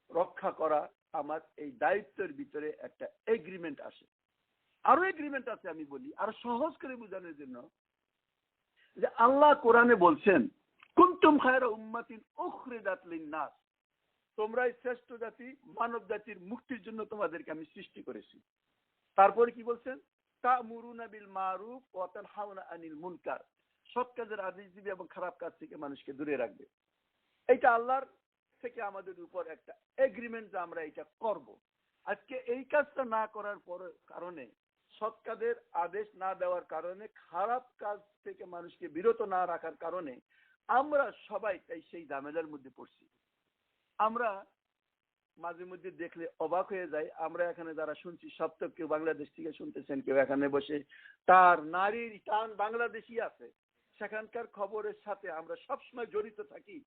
রক্ষা করা আমার এই দায়িত্বের ভিতরে একটা এগ্রিমেন্ট আসে। আরো এগ্রিমেন্ট আছে, আমি বলি আরো সহজ করে বোঝানোর জন্য, যে আল্লাহ কোরআনে বলছেন কুনতুম খায়রা উম্মাতিন উখরিজাত লিন-নাস, তোমরাই শ্রেষ্ঠ জাতি, মানব জাতির মুক্তির জন্য তোমাদেরকে আমি সৃষ্টি করেছি। তারপরে কি বলছেন, তা'মুরুনা বিল মারুফ ওয়া তানহাউনা আনিল মুনকার, সৎ কাজের আদেশ দিবে এবং খারাপ কাজ থেকে মানুষকে দূরে রাখবে। এটা আল্লাহর থেকে আমাদের উপর একটা এগ্রিমেন্ট যে আমরা এটা করব। আজকে এই কাজটা না করার কারণে, সৎ কাজের আদেশ না দেওয়ার কারণে, খারাপ কাজ থেকে মানুষকে বিরত না রাখার কারণে আমরা সবাই তাই সেই ঝামেলার মধ্যে পড়ছি। আমরা মাঝে মধ্যে দেখলে অবাক হয়ে যায়, আমরা এখানে যারা শুনছি সব তো কেউ বাংলাদেশ থেকে শুনতেছেন, কেউ এখানে বসে তার নারীর টান বাংলাদেশি আছে, সেখানকার খবরের সাথে আমরা সবসময় জড়িত থাকি।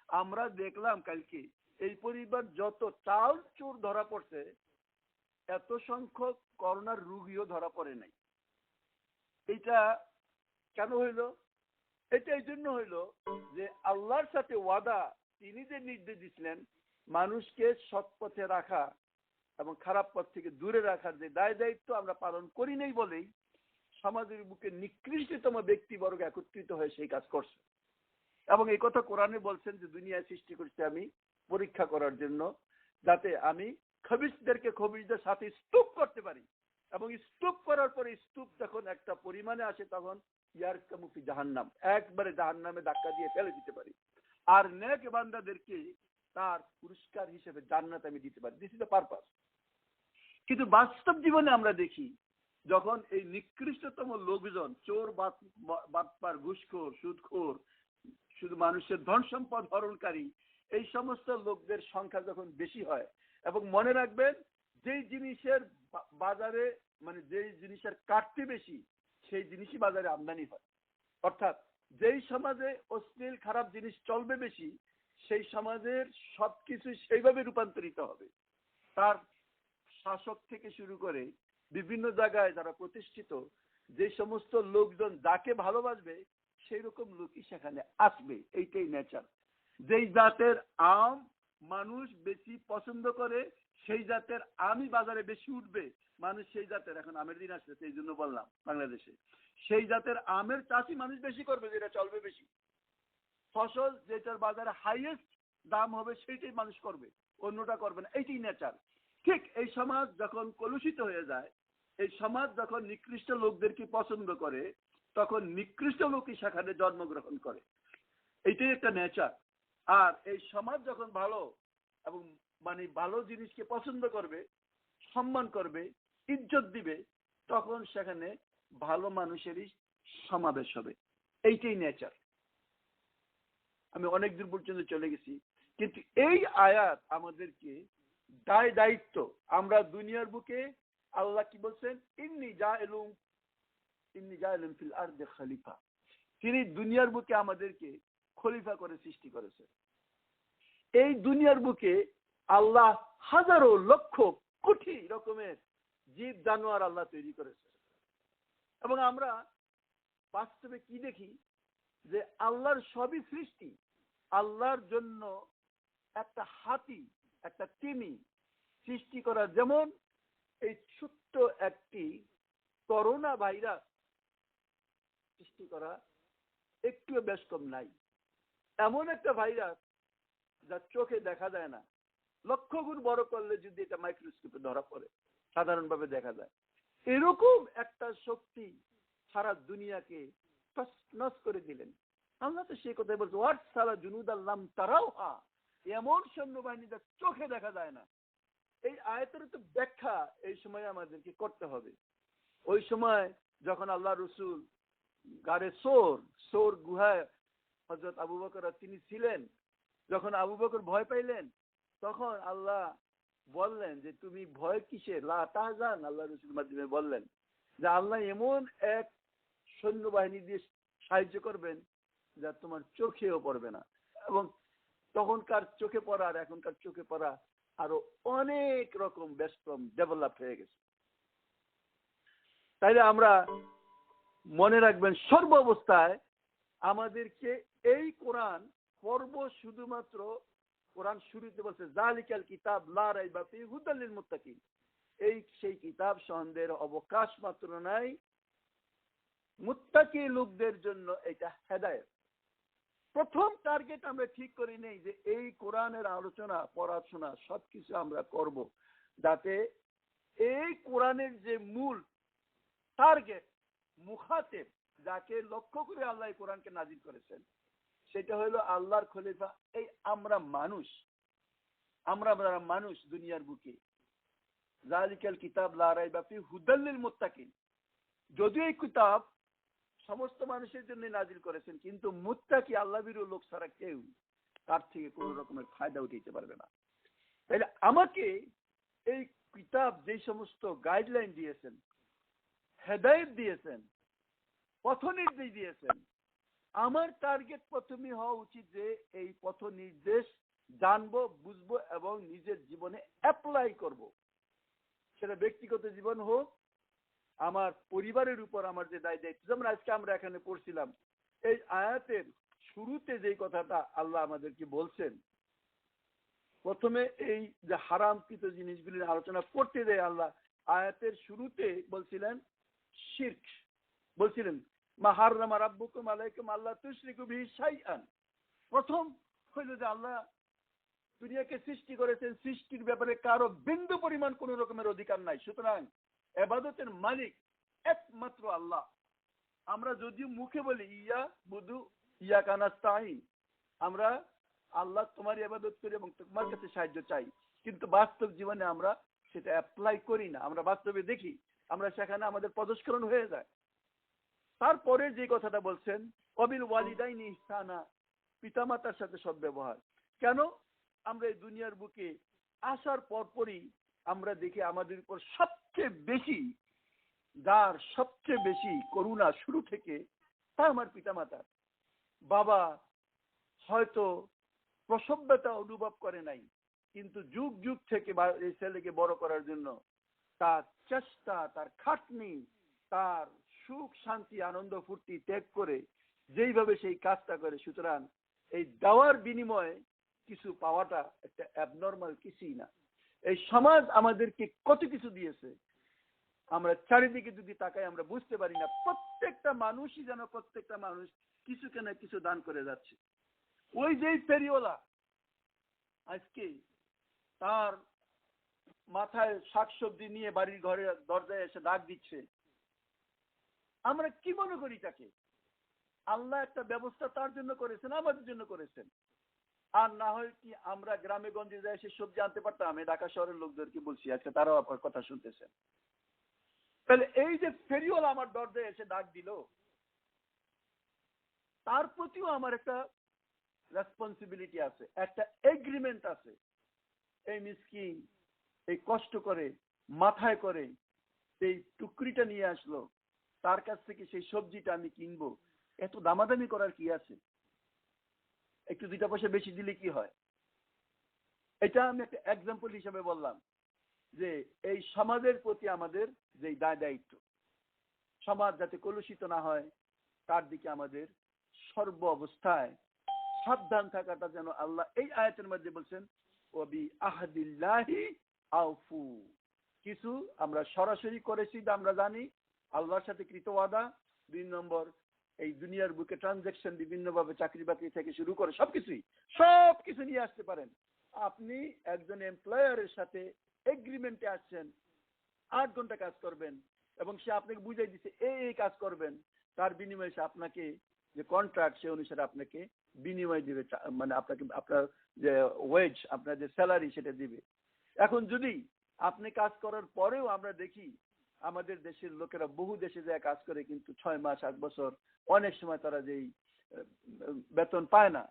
আমরা দেখলাম কালকে এই পরিবার যত চাল চোর ধরা পড়ছে, এত সংখ্যক করোনার রোগীও ধরা পড়ে নাই। এটা কেন হইলো? এটা এই জন্য হইলো যে আল্লাহর সাথে ওয়াদা, তিনি যে নির্দেশ দিচ্ছিলেন মানুষকে সৎ পথে রাখা এবং খারাপ পথ থেকে দূরে রাখার যে দায় দায়িত্ব আমরা পালন করি নাই বলেই সমাজের বুকে নিকৃষ্টতম ব্যক্তিবর্গ একত্রিত হয়ে সেই কাজ করছে। এবং এই কথা কোরআনে বলছেন যে দুনিয়ায় সৃষ্টি করছি আমি পরীক্ষা করার জন্য, যাতে আমি খবিশদেরকে খবিশদের সাথে স্তূপ করতে পারি, এবং স্তূপ করার পরে স্তূপ যখন একটা পরিমাণে আসে তখন ইয়ার কামুফি জাহান্নাম, একবারে জাহান্নামে ধাক্কা দিয়ে ফেলে দিতে পারি। আর নেক বান্দাদেরকে তার পুরস্কার হিসেবে জান্নাত আমি দিতে পারি। This is the purpose. কিন্তু বাস্তব জীবনে আমরা দেখি যখন এই নিকৃষ্টতম লোকজন, চোর, বাটপার, ঘুষখোর, সুদখোর, শুধু মানুষের ধন সম্পদ হরণকারী, এই সমস্ত লোকদের সংখ্যা যখন বেশি হয়, এবং মনে রাখবেন যেই জিনিসের বাজারে মানে যেই জিনিসের কাটতে বেশি, সেই জিনিসই বাজারে আমদানি হয়। অর্থাৎ যেই সমাজে অশ্লীল খারাপ জিনিস চলবে বেশি, সেই সমাজের সবকিছু সেইভাবে রূপান্তরিত হবে। তার শাসক থেকে শুরু করে বিভিন্ন জায়গায় যারা প্রতিষ্ঠিত, যে সমস্ত লোকজন যাকে ভালোবাসবে সেই রকম লোকই সেখানে আসবে। এইটাই নেচার। যেই জাতের আম মানুষ বেশি পছন্দ করে, সেই জাতের আমই বাজারে বেশি উঠবে। মানুষ সেই জাতের, এখন আমের দিন আসছে সেই জন্য বললাম বাংলাদেশে, সেই জাতের আমের চাষই মানুষ বেশি করবে, যেটা চলবে বেশি। ফসল যেটার বাজারে হাইয়েস্ট দাম হবে সেইটাই মানুষ করবে, অন্যটা করবে না। এইটাই নেচার। ঠিক এই সমাজ যখন কলুষিত হয়ে যায়, এই সমাজ যখন নিকৃষ্ট লোকদেরকে পছন্দ করে, তখন নিকৃষ্ট লোকই সেখানে জন্মগ্রহণ করে। এইটাই একটা নেচার। আর এই সমাজ যখন ভালো এবং মানে ভালো জিনিসকে পছন্দ করবে, সম্মান করবে, ইজ্জত দিবে, তখন সেখানে ভালো মানুষেরই সমাবেশ হবে। এইটাই নেচার। আমি অনেক দূর পর্যন্ত চলে গেছি, কিন্তু এই আয়াত আমাদেরকে দায়িত্ব, আমরা দুনিয়ার বুকে আল্লাহ কি বলছেন, ইন্নী জাইলুন ফিল আরদি খলিফা, তিনি দুনিয়ার বুকে আমাদেরকে খলিফা করে সৃষ্টি করেছেন। এই দুনিয়ার বুকে আল্লাহ হাজারো লক্ষ কোটি রকমের জীব জানোয়ার আল্লাহ তৈরি করেছে, এবং আমরা বাস্তবে কি দেখি যে আল্লাহর সবই সৃষ্টি। আল্লাহর জন্য একটা হাতি, একটা তিমি সৃষ্টি করা, যেমন এই ছোট্ট একটি করোনা ভাইরাস সৃষ্টি করা একটু বেশ কম নাই। এমন একটা ভাইরাস যা চোখে দেখা যায় না, লক্ষ গুণ বড় করলে যদি এটা মাইক্রোস্কোপে ধরা পড়ে, সাধারণভাবে দেখা যায়। এরকম একটা শক্তি সারা দুনিয়াকে তছনছ করে দিলেন। আল্লাহ তো সেই কথাই বলছে, ওয়াট সারা জুনুদ আল্লাম তারাও এমন সৈন্যবাহিনী যা চোখে দেখা যায় না। এই আয়াতের তো ব্যাখ্যা এই সময় আমাদেরকে করতে হবে। ওই সময় যখন আল্লাহ রসুল গারে সোর গুহায় হযরত আবু বকর তিনি ছিলেন, যখন আবু বকর ভয় পাইলেন, তখন আল্লাহ বললেন যে তুমি ভয় কিসের, লা তাহজান। আল্লাহ রসুলের মাধ্যমে বললেন যে আল্লাহ এমন এক সৈন্যবাহিনী দিয়ে সাহায্য করবেন যা তোমার চোখেও পড়বে না। এবং তখনকার চোখে পড়া আর এখনকার চোখে পড়া আরো অনেক রকম ব্যস্তম ডেভেলপ হয়ে গেছে। তাইলে আমরা মনে রাখবেন, সর্ব অবস্থায় আমাদেরকে এই কোরআন পড়ব, শুধুমাত্র কোরআন শুরুতে বলছে জালিকাল কিতাব লা রাইবা ফিহি হুদাল লিল মুত্তাকিন, এই সেই কিতাব সন্দেহের অবকাশ মাত্র নাই, মুত্তাকি লোকদের জন্য এটা হেদায়েত। প্রথম টার্গেট আমরা ঠিক করি নেই যে এই কোরআনের আলোচনা পড়াশোনা সবকিছু আমরা করব, যাতে এই কোরআনের যে মূল টার্গেট, মুখাতেব, যাকে লক্ষ্য করে আল্লাহ এই কোরআনকে নাজিল করেছেন, সেটা হলো আল্লাহর খলিফা এই আমরা যারা মানুষ দুনিয়ার বুকে। জালিকাল কিতাব লা রাইবা ফিহি হুদাল লিল মুত্তাকিন, যদিও এই কিতাব সমস্ত মানুষের জন্য নাজিল করেছেন, কিন্তু মুত্তাকি আল্লাহভীরু লোক ছাড়া কেউ তার থেকে কোনো রকমের ফায়দা উঠাইতে পারবে না। তাইলে আমাকে এই কিতাব যে সমস্ত গাইডলাইন দিয়েছেন, হেদায়েত দিয়েছেন, পথ নির্দেশ দিয়েছেন, আমার টার্গেট প্রথমে হওয়া উচিত যে এই পথ নির্দেশ জানবো, বুঝবো এবং নিজের জীবনে অ্যাপ্লাই করব। সেটা ব্যক্তিগত জীবন হোক, আমার পরিবারের উপর আমার যে দায়িত্ব, যেমন আজকে আমরা এখানে পড়ছিলাম, এই আয়াতের শুরুতে যে কথাটা আল্লাহ আমাদেরকে বলছেন, প্রথমে এই যে হারামকৃত জিনিসগুলির আলোচনা করতে দেয় আল্লাহ, আয়াতের শুরুতে বলছিলেন শিরক, বলছিলেন মা হাররামা রাব্বুকুম আলাইকুম আল্লা তুশরিকু বিহি শাইআন। প্রথম হইল যে আল্লাহ দুনিয়াকে সৃষ্টি করেছেন, সৃষ্টির ব্যাপারে কারো বিন্দু পরিমাণ কোন রকমের অধিকার নাই, সুতরাং ইবাদতের মালিক একমাত্র আল্লাহ। আমরা যদিও মুখে বলি ইয়া বুদু ইয়াকা নাস্তাইন, আমরা আল্লাহ তোমার ইবাদত করি এবং তোমার কাছে সাহায্য চাই, কিন্তু বাস্তব জীবনে আমরা সেটা অ্যাপ্লাই করি না। আমরা বাস্তবে দেখি আমরা সেখানে আমাদের পদস্খলন হয়ে যায়। তারপরে যে কথাটা বলছেন কবিল ওয়ালিদাইনি ইহসানা, পিতামাতার সাথে সদ্ব্যবহার। কেন? আমরা এই দুনিয়ার বুকে আসার পরপরই আমরা দেখি আমাদের উপর সবচেয়ে বেশি, যার সবচেয়ে বেশি করুণা শুরু থেকে, তা আমার পিতামাতা। বাবা হয়তো প্রসব ব্যথা অনুভব করে নাই, কিন্তু যুগ যুগ থেকে এই ছেলেকে বড় করার জন্য তার চেষ্টা, তার খাটনি, তার সুখ শান্তি আনন্দ ফুর্তি ত্যাগ করে যেইভাবে সেই কাজটা করে, সুতরাং এই দেওয়ার বিনিময়ে কিছু পাওয়াটা একটা অ্যাবনর্মাল কিছুই না। এই সমাজ আমাদেরকে কত কিছু দিয়েছে, আমরা চারিদিকে যদি তাকাই আমরা বুঝতে পারি না। প্রত্যেকটা মানুষই যেন প্রত্যেকটা মানুষ কিছু কেন কিছু দান করে যাচ্ছে। ওই যে ফেরিওয়ালা আজকে তার মাথায় শাকসবজি নিয়ে বাড়ির ঘরে দরজায় এসে ডাক দিচ্ছে, আমরা কি মনে করি তাকে? আল্লাহ একটা ব্যবস্থা তার জন্য করেছেন, আমাদের জন্য করেছেন। আর না হয় কি আমরা গ্রামে গঞ্জে যাই সে সবজি আনতে পারতাম? আমি ঢাকা শহরের লোকদেরকে বলছি, আজকে তারাও আপনার কথা শুনতেছেন। তাহলে এই যে ফেরিওয়ালা আমার দরজায় এসে ডাক দিল, তার প্রতিও আমার একটা রেসপন্সিবিলিটি আছে, একটা এগ্রিমেন্ট আছে। এই মিসকিন এই কষ্ট করে মাথায় করে সেই টুকরিটা নিয়ে আসলো, তার কাছ থেকে সেই সবজিটা আমি কিনবো, এত দামাদামি করার কি আছে? একটু 2 পয়সা বেশি দিলে কি হয়? এটা আমি একটা এক্সাম্পল হিসেবে বললাম যে এই সমাজের প্রতি আমাদের যে দায়িত্ব, সমাজ যাতে কলুষিত না হয় তার দিকে আমাদের সর্ব অবস্থায় সাবধান থাকাটা যেন আল্লাহ এই আয়াতের মধ্যে বলছেন ওবি আহদিল্লাহি আউফু। কিছু আমরা সরাসরি করেছি, আমরা জানি আল্লাহর সাথে কৃত ওয়াদা। 2 নম্বর, এই দুনিয়ার বুকে ট্রানজাকশন বিভিন্নভাবে চাকরি বাকরি থেকে শুরু করে সবকিছু নিয়ে আসতে পারেন। আপনি একজন এমপ্লয়ারের সাথে এগ্রিমেন্টে আসছেন 8 ঘন্টা কাজ করবেন এবং সে আপনাকে বুঝাই দিচ্ছে এই কাজ করবেন, তার বিনিময়ে সে আপনাকে যে কন্ট্রাক্ট সে অনুসারে আপনাকে বিনিময় দিবে, মানে আপনাকে আপনার যে ওয়েজ, আপনার যে স্যালারি সেটা দিবে। এখন যদি আপনি কাজ করার পরেও আমরা দেখি আমাদের দেশের লোকেরা বহু দেশে যায় কাজ করে কিন্তু 6 মাস 8 বছর অনেক সময় তারা যেই বেতন পায় না,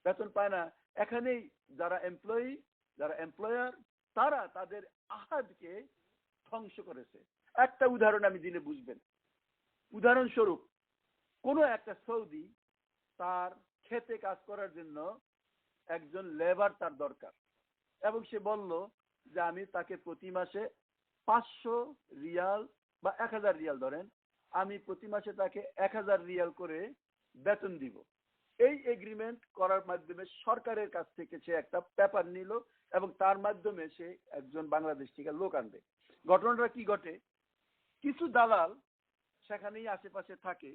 বেতন পায় না। এখানেই যারা এমপ্লয়ি, যারা এমপ্লয়ার, তারা তাদের আহাদকে ধ্বংস করেছে। একটা উদাহরণ আমি দিলে বুঝবেন। উদাহরণস্বরূপ কোনো একটা সৌদি তার খেতে কাজ করার জন্য একজন লেবার তার দরকার এবং সে বলল যে আমি তাকে প্রতি মাসে 500 রিয়াল বা 1000 রিয়াল ধরেন, আমি প্রতি মাসে তাকে 1000 রিয়াল করে বেতন দিব। এই এগ্রিমেন্ট করার মাধ্যমে সরকারের কাছ থেকে সে একটা পেপার নিল এবং তার মাধ্যমে সে একজন বাংলাদেশ থেকে লোক আনবে। ঘটনাটা কি ঘটে, কিছু দালাল সেখানেই আশেপাশে থাকে,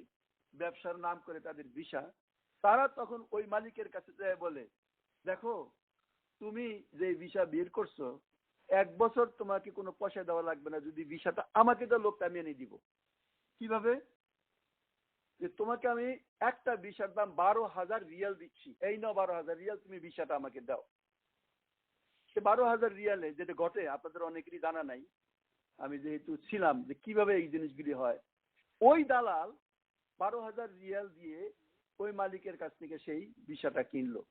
ব্যবসার নাম করে তাদের ভিসা, তারা তখন ওই মালিকের কাছে যায় বলে দেখো তুমি যে ভিসা বের করছো 1 বছর তোমাকে কোনো পয়সা দেওয়া লাগবে না, যদি ভিসাটা আমাকে দাও লোকটা আমি এনে দিব। কিভাবে? যে তোমাকে আমি একটা ভিসার দাম 12,000 রিয়াল দিচ্ছি, এই নাও 12,000 রিয়াল, তুমি ভিসাটা আমাকে দাও। সে 12,000 রিয়ালে যেটা ঘটে আপনাদের অনেকেরই জানা নাই, আমি যেহেতু ছিলাম যে কিভাবে এই জিনিসগুলি হয়। ওই দালাল 12,000 রিয়াল দিয়ে ওই মালিকের কাছ থেকে সেই ভিসাটা কিনলো।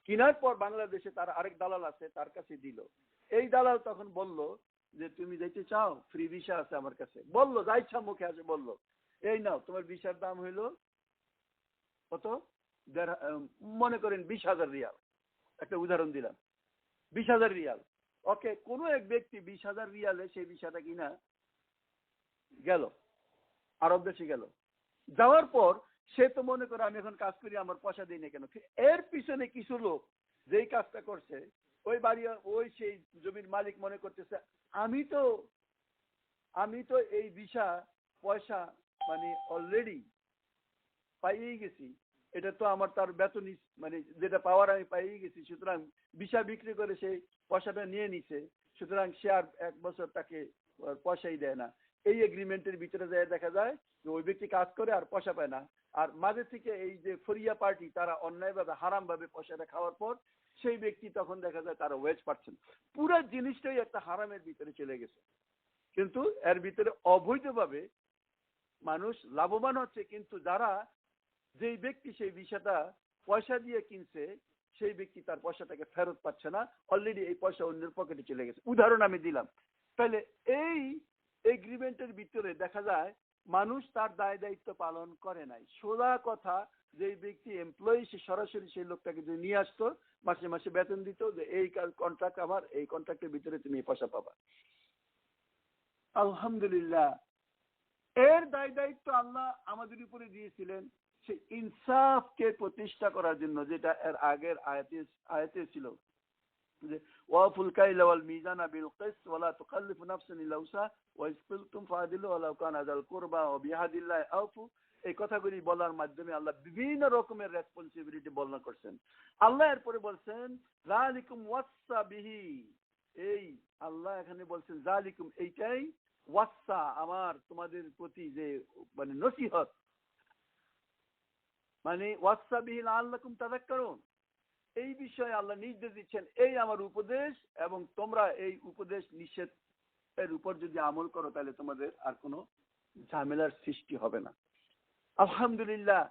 কেনার পর বাংলাদেশে তার আরেক দালাল আছে, তার কাছে দিল। এই দালাল তখন বলল যে তুমি যেতে চাও, ফ্রি ভিসা আছে আমার কাছে। বললো যা ইচ্ছা মুখে আসে বললো এই নাও তোমার ভিসার দাম হইলো কত, মনে করেন 20,000 রিয়াল, একটা উদাহরণ দিলাম, 20,000 রিয়াল। ওকে, কোনো এক ব্যক্তি 20,000 রিয়ালে সেই ভিসাটা কিনা গেল, আরব দেশে গেল। যাওয়ার পর সে তো মনে করে আমি এখন কাজ করি আমার পয়সা দিই না কেন, এর পিছনে কিছু লোক যেই কাজটা করছে ওই বাড়ি ওই সেই জমির মালিক মনে করতেছে আমি তো এই ভিসা পয়সা মানে অলরেডি পাইয়েই গেছি, এটা তো আমার তার বেতন মানে যেটা পাওয়ার আমি পাইয়েই গেছি, সুতরাং ভিসা বিক্রি করে সেই পয়সাটা নিয়ে নিছে, সুতরাং সে আর 1 বছর তাকে পয়সাই দেয় না। এই এগ্রিমেন্টের ভিতরে যায় দেখা যায় যে ওই ব্যক্তি কাজ করে আর পয়সা পায় না, আর মাঝে থেকে এই যে ফরিয়া পার্টি তারা অন্যায়ভাবে হারামভাবে পয়সাটা খাওয়ার পর সেই ব্যক্তি তখন দেখা যায় তারা ওয়েজ পাচ্ছেন। পুরো জিনিসটাই একটা হারামের ভিতরে চলে গেছে, কিন্তু এর ভিতরে অবৈধভাবে মানুষ লাভবান হচ্ছে, কিন্তু যারা যেই ব্যক্তি সেই ভিসাটা পয়সা দিয়ে কিনছে সেই ব্যক্তি তার পয়সাটাকে ফেরত পাচ্ছে না, অলরেডি এই পয়সা অন্যের পকেটে চলে গেছে। উদাহরণ আমি দিলাম। তাহলে এই এগ্রিমেন্টের ভিতরে দেখা যায় মানুষ তার দায় দায়িত্ব পালন করে নাই। সোজা কথা, যে ব্যক্তি এমপ্লয়ি সে সরাসরি সেই লোকটাকে যদি নিয়ে আসতো, মাসে মাসে বেতন দিত যে এই কন্ট্রাক্ট আমার, এই কন্ট্রাক্টের ভিতরে তুমি এই পয়সা পাবা। আলহামদুলিল্লাহ, এর দায় দায়িত্ব আল্লাহ আমাদের উপরে দিয়েছিলেন সে ইনসাফকে প্রতিষ্ঠা করার জন্য, যেটা এর আগের আয়াতে ছিল যে ওয়াফুল কাইল ওয়াল মিজানা বিল কিসত ওয়ালা তুকাল্লিফু নাফসান ইল্লা উসা ওয়া ইসকিলতুম ফাদিলু ওয়ালাউ কানা যাল কুরবা ওয়া বিহাদিল্লাহি আউফু। এই কথাগুলি বলার মাধ্যমে আল্লাহ বিভিন্ন রকমের রেসপন্সিবিলিটি বর্ণনা করছেন। আল্লাহ এরপরে বলছেন যালিকুম ওয়াসা বিহি, এই আল্লাহ এখানে বলছেন যালিকুম, এইটাই ওয়াসা আমার তোমাদের প্রতি যে মানে নসিহত, মানে ওয়াসা বিহি লাআল্লাকুম তাযাক্কারুন, এই বিষয়ে আল্লাহ নির্দেশ দিচ্ছেন এই আমার উপদেশ, এবং তোমরা এই উপদেশ নিষেধ এর উপর যদি আমল করো তাহলে তোমাদের আর কোনো ঝামেলার সৃষ্টি হবে না। আলহামদুলিল্লাহ,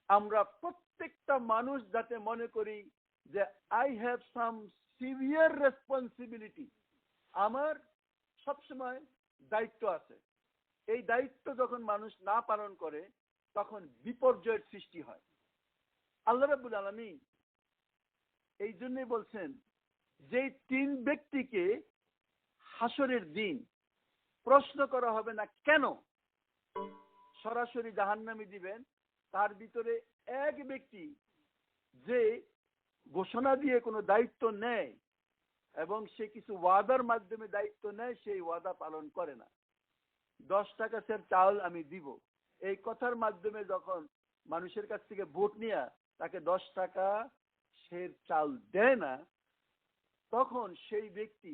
আমরা প্রত্যেকটা মানুষ যাতে মনে করি যে I have some severe responsibility, আমার সবসময় দায়িত্ব আছে। এই দায়িত্ব যখন মানুষ না পালন করে তখন বিপর্যয়ের সৃষ্টি হয়। আল্লাহ রাব্বুল আলামিন এই জন্যই বলছেন যে 3 ব্যক্তিকে হাসরের দিন প্রশ্ন করা হবে না কেন, সরাসরি জাহান্নামে দিবেন। তার ভিতরে এক ব্যক্তি যে ঘোষণা দিয়ে কোনো দায়িত্ব নেয় এবং সে কিছু ওয়াদার মাধ্যমে দায়িত্ব নেয়, সেই ওয়াদা পালন করে না। 10 টাকা স্যার চাউল আমি দিব, এই কথার মাধ্যমে যখন মানুষের কাছ থেকে ভোট নিয়ে তাকে 10 টাকা সে চাউল দেয় না, তখন সেই ব্যক্তি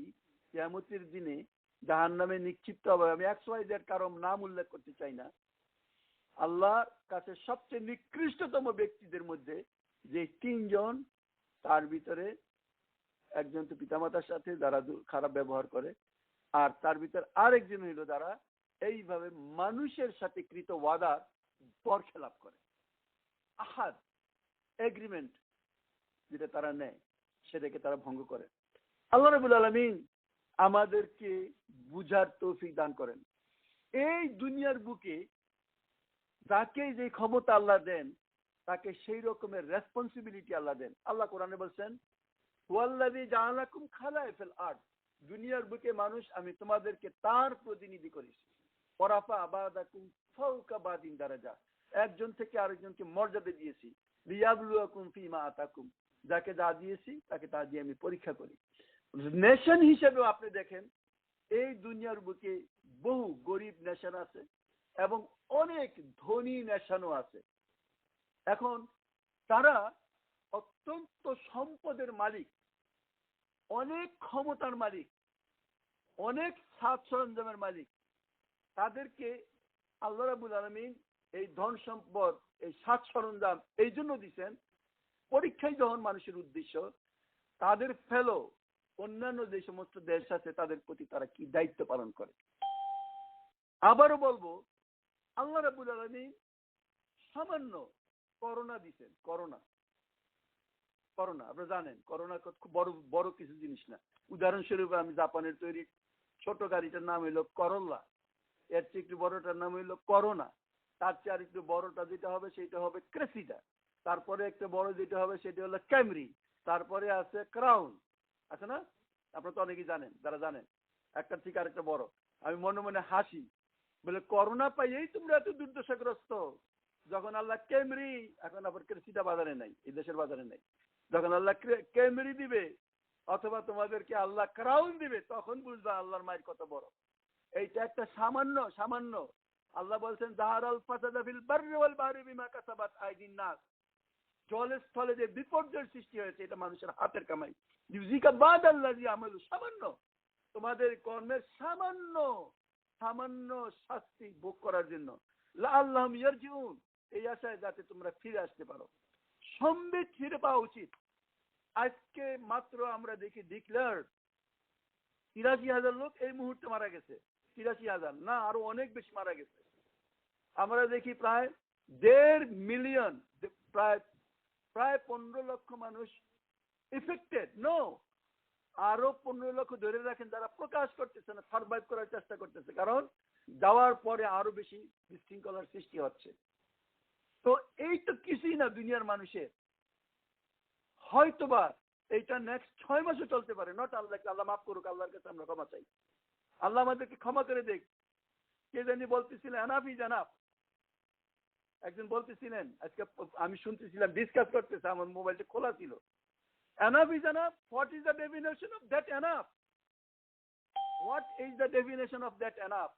কিয়ামতের দিনে জাহান্নামে নিক্ষিপ্ত হবে। আমি XYZ কারো নাম উল্লেখ করতে চাই না। আল্লাহর কাছে সবচেয়ে নিকৃষ্টতম ব্যক্তিদের মধ্যে যে তিনজন, তার ভিতরে একজন তো পিতামাতার সাথে যারা খারাপ ব্যবহার করে, আর তার ভিতরে আরেকজন হইল যারা এইভাবে মানুষের সাথে কৃত ওয়াদার বরখেলাপ করে। আহাদ এগ্রিমেন্ট যেটা তারা নেয় সেটাকে তারা ভঙ্গ করে। আল্লাহ রাব্বুল আলামিন আমাদেরকে বুঝার তৌফিক দান করেন। এই দুনিয়ার বুকে যাকে যে ক্ষমতা আল্লাহ দেন তাকে সেই রকমের রেসপন্সিবিলিটি আল্লাহ দেন। আল্লাহ কোরআনে বলছেন, ওয়াল্লাযী জাআলাকুম খালাইফাল আরদ, দুনিয়ার বুকে মানুষ আমি তোমাদেরকে তার প্রতিনিধি করেছি। ওয়ারাফা বাদাকুম ফাওকা বাদিন দারাজা, একজন থেকে আরেকজনকে মর্যাদা দিয়েছি। লিয়াবলুয়াকুম ফীমা আতাকুম, যাকে যা দিয়েছি তাকে তা দিয়ে আমি পরীক্ষা করি। নেশন হিসেবেও আপনি দেখেন এই দুনিয়ার বুকে বহু গরিব নেশন আছে এবং অনেক ধনী নেশনও আছে। এখন তারা অত্যন্ত সম্পদের মালিক, অনেক ক্ষমতার মালিক, অনেক সাজ সরঞ্জামের মালিক। তাদেরকে আল্লাহ রাব্বুল আলামিন এই ধন সম্পদ, এই সাজ সরঞ্জাম এই জন্য দিচ্ছেন, পরীক্ষায় যখন মানুষের উদ্দেশ্য তাদের ফেলো অন্যান্য যে সমস্ত দেশ আছে তাদের প্রতি তারা কি দায়িত্ব পালন করে। আবারও বলবো, আল্লাহ রাব্বুল আলামিন সামান্য করোনা দিচ্ছেন। করোনা আপনারা জানেন করোনা খুব বড় বড় কিছু জিনিস না। উদাহরণস্বরূপ আমি জাপানের তৈরি ছোট গাড়িটার নাম হইলো করোলা, এর চেয়ে একটু বড়টার নাম হইলো করোনা, তার চেয়ে আর একটু বড়টা যেটা হবে সেটা হবে ক্রেসিডা, তারপরে একটা বড় যেটা হবে সেটা হলো ক্যামরি, তারপরে আছে ক্রাউন, আছে না? আপনারা তো অনেকেই জানেন, যারা জানেন একটা থেকে আরেকটা বড়। আমি মনে মনে হাসি, বলে করোনা পাইয়েই তোমরা এত দুর্দশাগ্রস্ত, যখন আল্লাহ ক্যামরি, এখন আবার ক্রেসিডা বাজারে নাই, এই দেশের বাজারে নাই, যখন আল্লাহ ক্যামরি দিবে অথবা তোমাদেরকে আল্লাহ ক্রাউন দিবে তখন বুঝবা আল্লাহর মায়ের কত বড়। এইটা একটা সামান্য সামান্য। আল্লাহ বলছেন, যাহারাল ফাসাদা ফিল বাররি ওয়াল বাহরি বিমা কাসাবাত আইদিন নাস, জলের স্থলে যে বিপর্যয়ের সৃষ্টি হয়েছে এটা মানুষের হাতের কামাই। ইউজিকা বাদাল্লাযী আমালু, সামান্য তোমাদের কর্মের সামান্য সামান্য শাস্তি ভোগ করার জন্য, লাআল্লাহুম ইয়ারজিউন, এই আশায় যাতে তোমরা ফিরে আসতে পারো। সম্বিত ফিরে পাওয়া উচিত। আজকে মাত্র আমরা দেখি ডিক্লেয়ার ৮৩,০০০ লোক এই মুহূর্তে মারা গেছে। ৮৩,০০০ না, আরো অনেক বেশি মারা গেছে। আমরা দেখি প্রায় ১.৫ মিলিয়ন, প্রায় ১৫ লক্ষ মানুষ এফেক্টেড। নো, আরো ১৫ লক্ষ ধরে রাখেন যারা প্রকাশ করতেছে না, সার্ভাইভ করার চেষ্টা করতেছে, কারণ যাওয়ার পরে আরো বেশি বিশৃঙ্খলার সৃষ্টি হচ্ছে। তো এই তো কিছুই না দুনিয়ার মানুষের। হয়তোবা এইটা নেক্সট ৬ মাসও চলতে পারে। নট আল্লাহকে, আল্লাহ মাফ করুক, আল্লাহর কাছে আমরা ক্ষমা চাই, আল্লাহ আমাদেরকে ক্ষমা করে দেখ। কে জানি বলতেছিলেন এনাফ ইজ এনাফ, একজন বলতেছিলেন আজকে, আমি শুনতেছিলাম, ডিসকাস করতেছে, আমার মোবাইলটা খোলা ছিল। Enough is enough, what is the definition of that enough? What is the definition of that enough?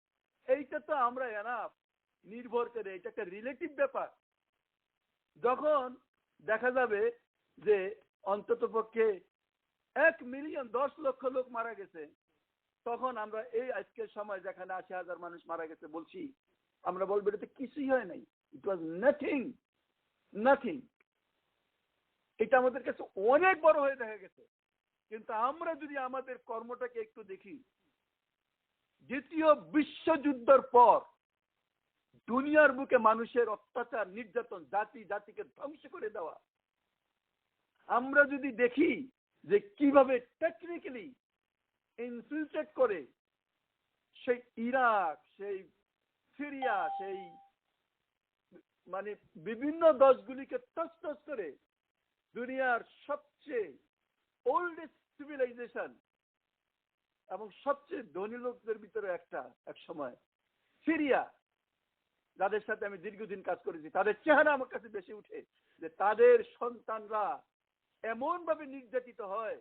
এইটা তো আমরা এনাফ নির্ভর করে, এটা একটা রিলেটিভ ব্যাপার। যখন দেখা যাবে যে অন্তত পক্ষে ১ মিলিয়ন ১০ লক্ষ লোক মারা গেছে, তখন আমরা এই আজকের সময় যেখানে ৮০,০০০ মানুষ মারা গেছে বলছি, আমরা বলবো এটা তো কিছুই হয় নাই, ইট ওয়াজ নাথিং, নাথিং। এটা আমাদের কাছে অনেক বড় হয়ে দেখা গেছে। কিন্তু আমরা যদি আমাদের কর্মটাকে একটু দেখি, দ্বিতীয় বিশ্বযুদ্ধের পর দুনিয়ার বুকে মানুষের অত্যাচার, নির্যাতন, জাতি জাতিকে ধ্বংস করে দেওয়া, আমরা যদি দেখি যে কিভাবে টেকনিক্যালি ইনফিলট্রেট করে সেই ইরাক, সেই সিরিয়া, সেই মানে বিভিন্ন দেশগুলিকে তছনছ করে দুনিয়ার সবচেয়ে ওল্ডেস্ট সিভিলাইজেশন এবং সবচেয়ে ধনী লোকদের ভিতরে একটা এক সময় সিরিয়া, যাদের সাথে আমি দীর্ঘদিন কাজ করেছি, তাদের চেহারা আমার কাছে বেশি উঠে যে তাদের সন্তানরা এমন ভাবে নির্যাতিত হয়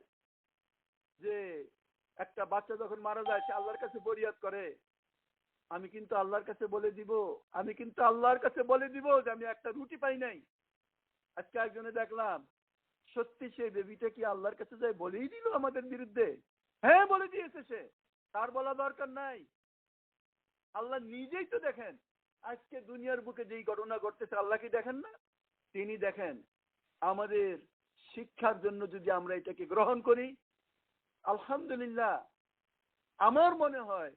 যে একটা বাচ্চা যখন মারা যায় সে আল্লাহর কাছে ফরিয়াদ করে, আমি কিন্তু আল্লাহর কাছে বলে দিব, আমি কিন্তু আল্লাহর কাছে বলে দিব যে আমি একটা রুটি পাই নাই। আজকে একজনে দেখলাম সত্যি সেই বেবিটা কি আল্লাহর কাছে যায় বলেই দিল আমাদের বিরুদ্ধে? হ্যাঁ, বলে দিয়েছে সে, তার বলা দরকার নাই। আল্লাহ নিজেই তো দেখেন আজকে দুনিয়ার বুকে যেই ঘটনা ঘটতেছে, আল্লাহ কি দেখেন না? তিনি দেখেন। আমাদের শিক্ষার জন্য যদি আমরা এটাকে গ্রহণ করি, আলহামদুলিল্লাহ, আমার মনে হয়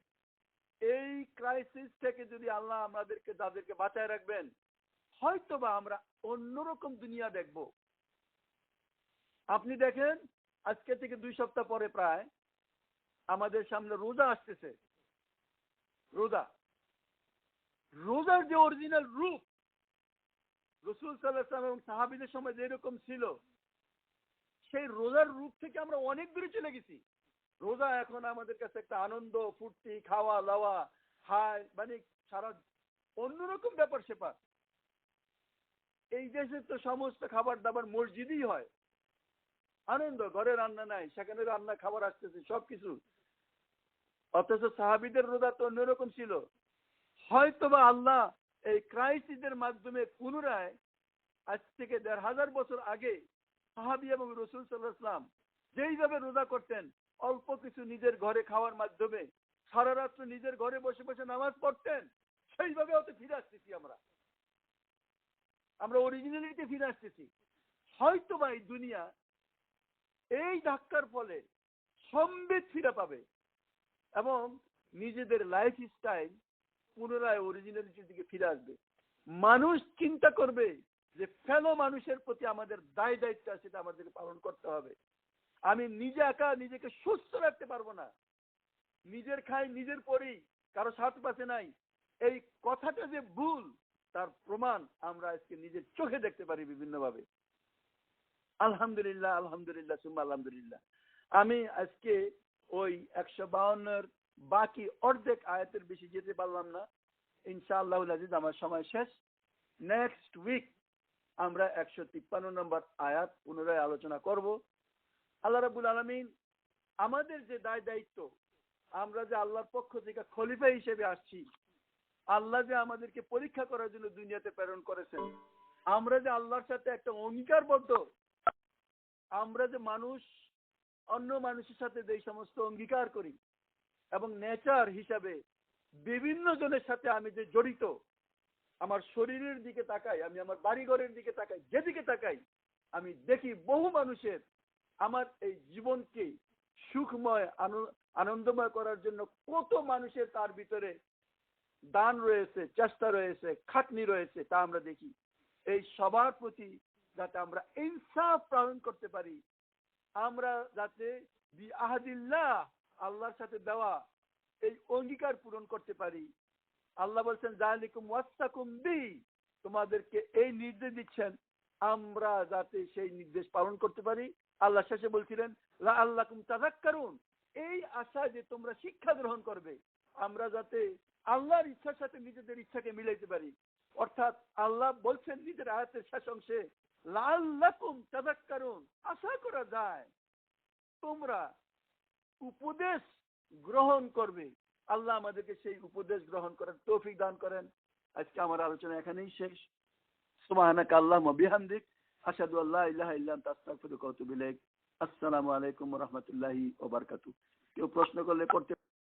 এই ক্রাইসিস থেকে যদি আল্লাহ আমাদেরকে যাদেরকে বাঁচায় রাখবেন, হয়তোবা আমরা অন্যরকম দুনিয়া দেখব। আপনি দেখেন আজকে থেকে 2 সপ্তাহ পরে প্রায় আমাদের সামনে রোজা আসতেছে। রোজা, রোজার যে অরিজিনাল রূপ রাসূল সাল্লাল্লাহু আলাইহি ওয়াসাল্লাম এবং সাহাবীদের সময় যেরকম ছিল, সেই রোজার রূপ থেকে আমরা অনেক দূরে চলে গেছি। রোজা এখন আমাদের কাছে একটা আনন্দ, ফুর্তি, খাওয়া দাওয়া, হাই, মানে সারা অন্যরকম ব্যাপার স্যাপার। এই দেশে তো সমস্ত খাবার দাবার মসজিদেই হয়। আনন্দ, ঘরে রান্না নাই, সেখানে রান্না খাবার আসতেছে সবকিছু। অথচ সাহাবীদের রোজা তো অন্যরকম ছিল। হয়তোবা আল্লাহ এই ক্রাইসিসের মাধ্যমে পুনরায় আজ থেকে ১৫০০ বছর আগে সাহাবী এবং রাসূল সাল্লাল্লাহু আলাইহি ওয়াসাল্লাম যেইভাবে রোজা করতেন, অল্প কিছু নিজের ঘরে খাওয়ার মাধ্যমে সারা রাত্র নিজের ঘরে বসে বসে নামাজ পড়তেন, সেইভাবে হয়তো ফিরে আসতেছি আমরা। আমরা অরিজিনালিটি ফিরে আসতেছি। হয়তোবা এই দুনিয়া এই ধাক্কার ফলে সম্বিত ফিরে পাবে এবং নিজেদের লাইফ স্টাইল পুনরায় অরিজিনালিটির দিকে ফিরে আসবে। মানুষ চিন্তা করবে যে ফেলো মানুষের প্রতি আমাদের দায় দায়িত্ব আছে, সেটা আমাদেরকে পালন করতে হবে। আমি নিজে একা নিজেকে সুস্থ রাখতে পারবো না, নিজের খাই নিজের পরেই, কারো সাথ পাশে নাই, এই কথাটা যে ভুল তার প্রমাণ আমরা আজকে নিজের চোখে দেখতে পারি বিভিন্নভাবে। আলহামদুলিল্লাহ, আলহামদুলিল্লাহ, সুম্মা আলহামদুলিল্লাহ। আমি আজকে ওই ১৫২ বাকি অর্ধেক আয়াতের বেশি যেতে পারলাম না। ইনশাআল্লাহুল আজিজ আমার সময় শেষ। নেক্সট উইক আমরা ১৫৩ নম্বর আয়াত পুনরায় আলোচনা করব। আল্লাহ রাব্বুল আলামিন আমাদের যে দায় দায়িত্ব, আমরা যে আল্লাহর পক্ষ থেকে খলিফা হিসেবে আসছি, আল্লাহ যে আমাদেরকে পরীক্ষা করার জন্য দুনিয়াতে প্রেরণ করেছেন, আমরা যে আল্লাহর সাথে একটা অঙ্গীকারবদ্ধ, আমরা যে মানুষ অন্য মানুষের সাথে যে সমস্ত অঙ্গীকার করি এবং নেচার হিসাবে বিভিন্ন জনের সাথে আমি যে জড়িত, আমার শরীরের দিকে তাকাই, আমি আমার বাড়িঘরের দিকে তাকাই, যেদিকে তাকাই আমি দেখি বহু মানুষের আমার এই জীবনকে সুখময় আনন্দময় করার জন্য কত মানুষের তার ভিতরে দান রয়েছে, চেষ্টা রয়েছে, খাটনি রয়েছে, তা আমরা দেখি। এই সবার প্রতি যাতে আমরা ইনসাফ পালন করতে পারি, আমরা যাতে বিআহদিল্লাহ, আল্লাহর সাথে দেওয়া এই অঙ্গীকার পূরণ করতে পারি। আল্লাহ বলছেন যালিকুম ওয়াসাকুম বি, তোমাদেরকে এই নির্দেশ দিচ্ছেন আমরা যাতে সেই নির্দেশ পালন করতে পারি। আল্লাহ শেষে বলছিলেন লাআল্লাকুম তাযাক্কারুন, এই আশায় যে তোমরা শিক্ষা গ্রহণ করবে, আমরা যাতে আল্লাহর ইচ্ছার সাথে নিজেদের ইচ্ছাকে মিলাইতে পারি। অর্থাৎ আল্লাহ বলছেন নিজের আয়াতের শেষ অংশে লাআল্লাকুম তাযাক্কারুন, আশা করা যায় তোমরা উপদেশ গ্রহণ করবে। আল্লাহ আমাদেরকে সেই উপদেশ গ্রহণ করার তৌফিক দান করেন। আজকে আমার আলোচনা এখানেই শেষ। সুবহানাকা আল্লাহুম্মা বিহামদিক, আশহাদু আল্লা ইলাহা ইল্লা আনতা আস্তাগফিরুকা ওয়া আতুবু ইলাইক। আসসালামু আলাইকুম ওয়া রাহমাতুল্লাহি ওয়া বারাকাতুহু। কেউ প্রশ্ন করলে করতে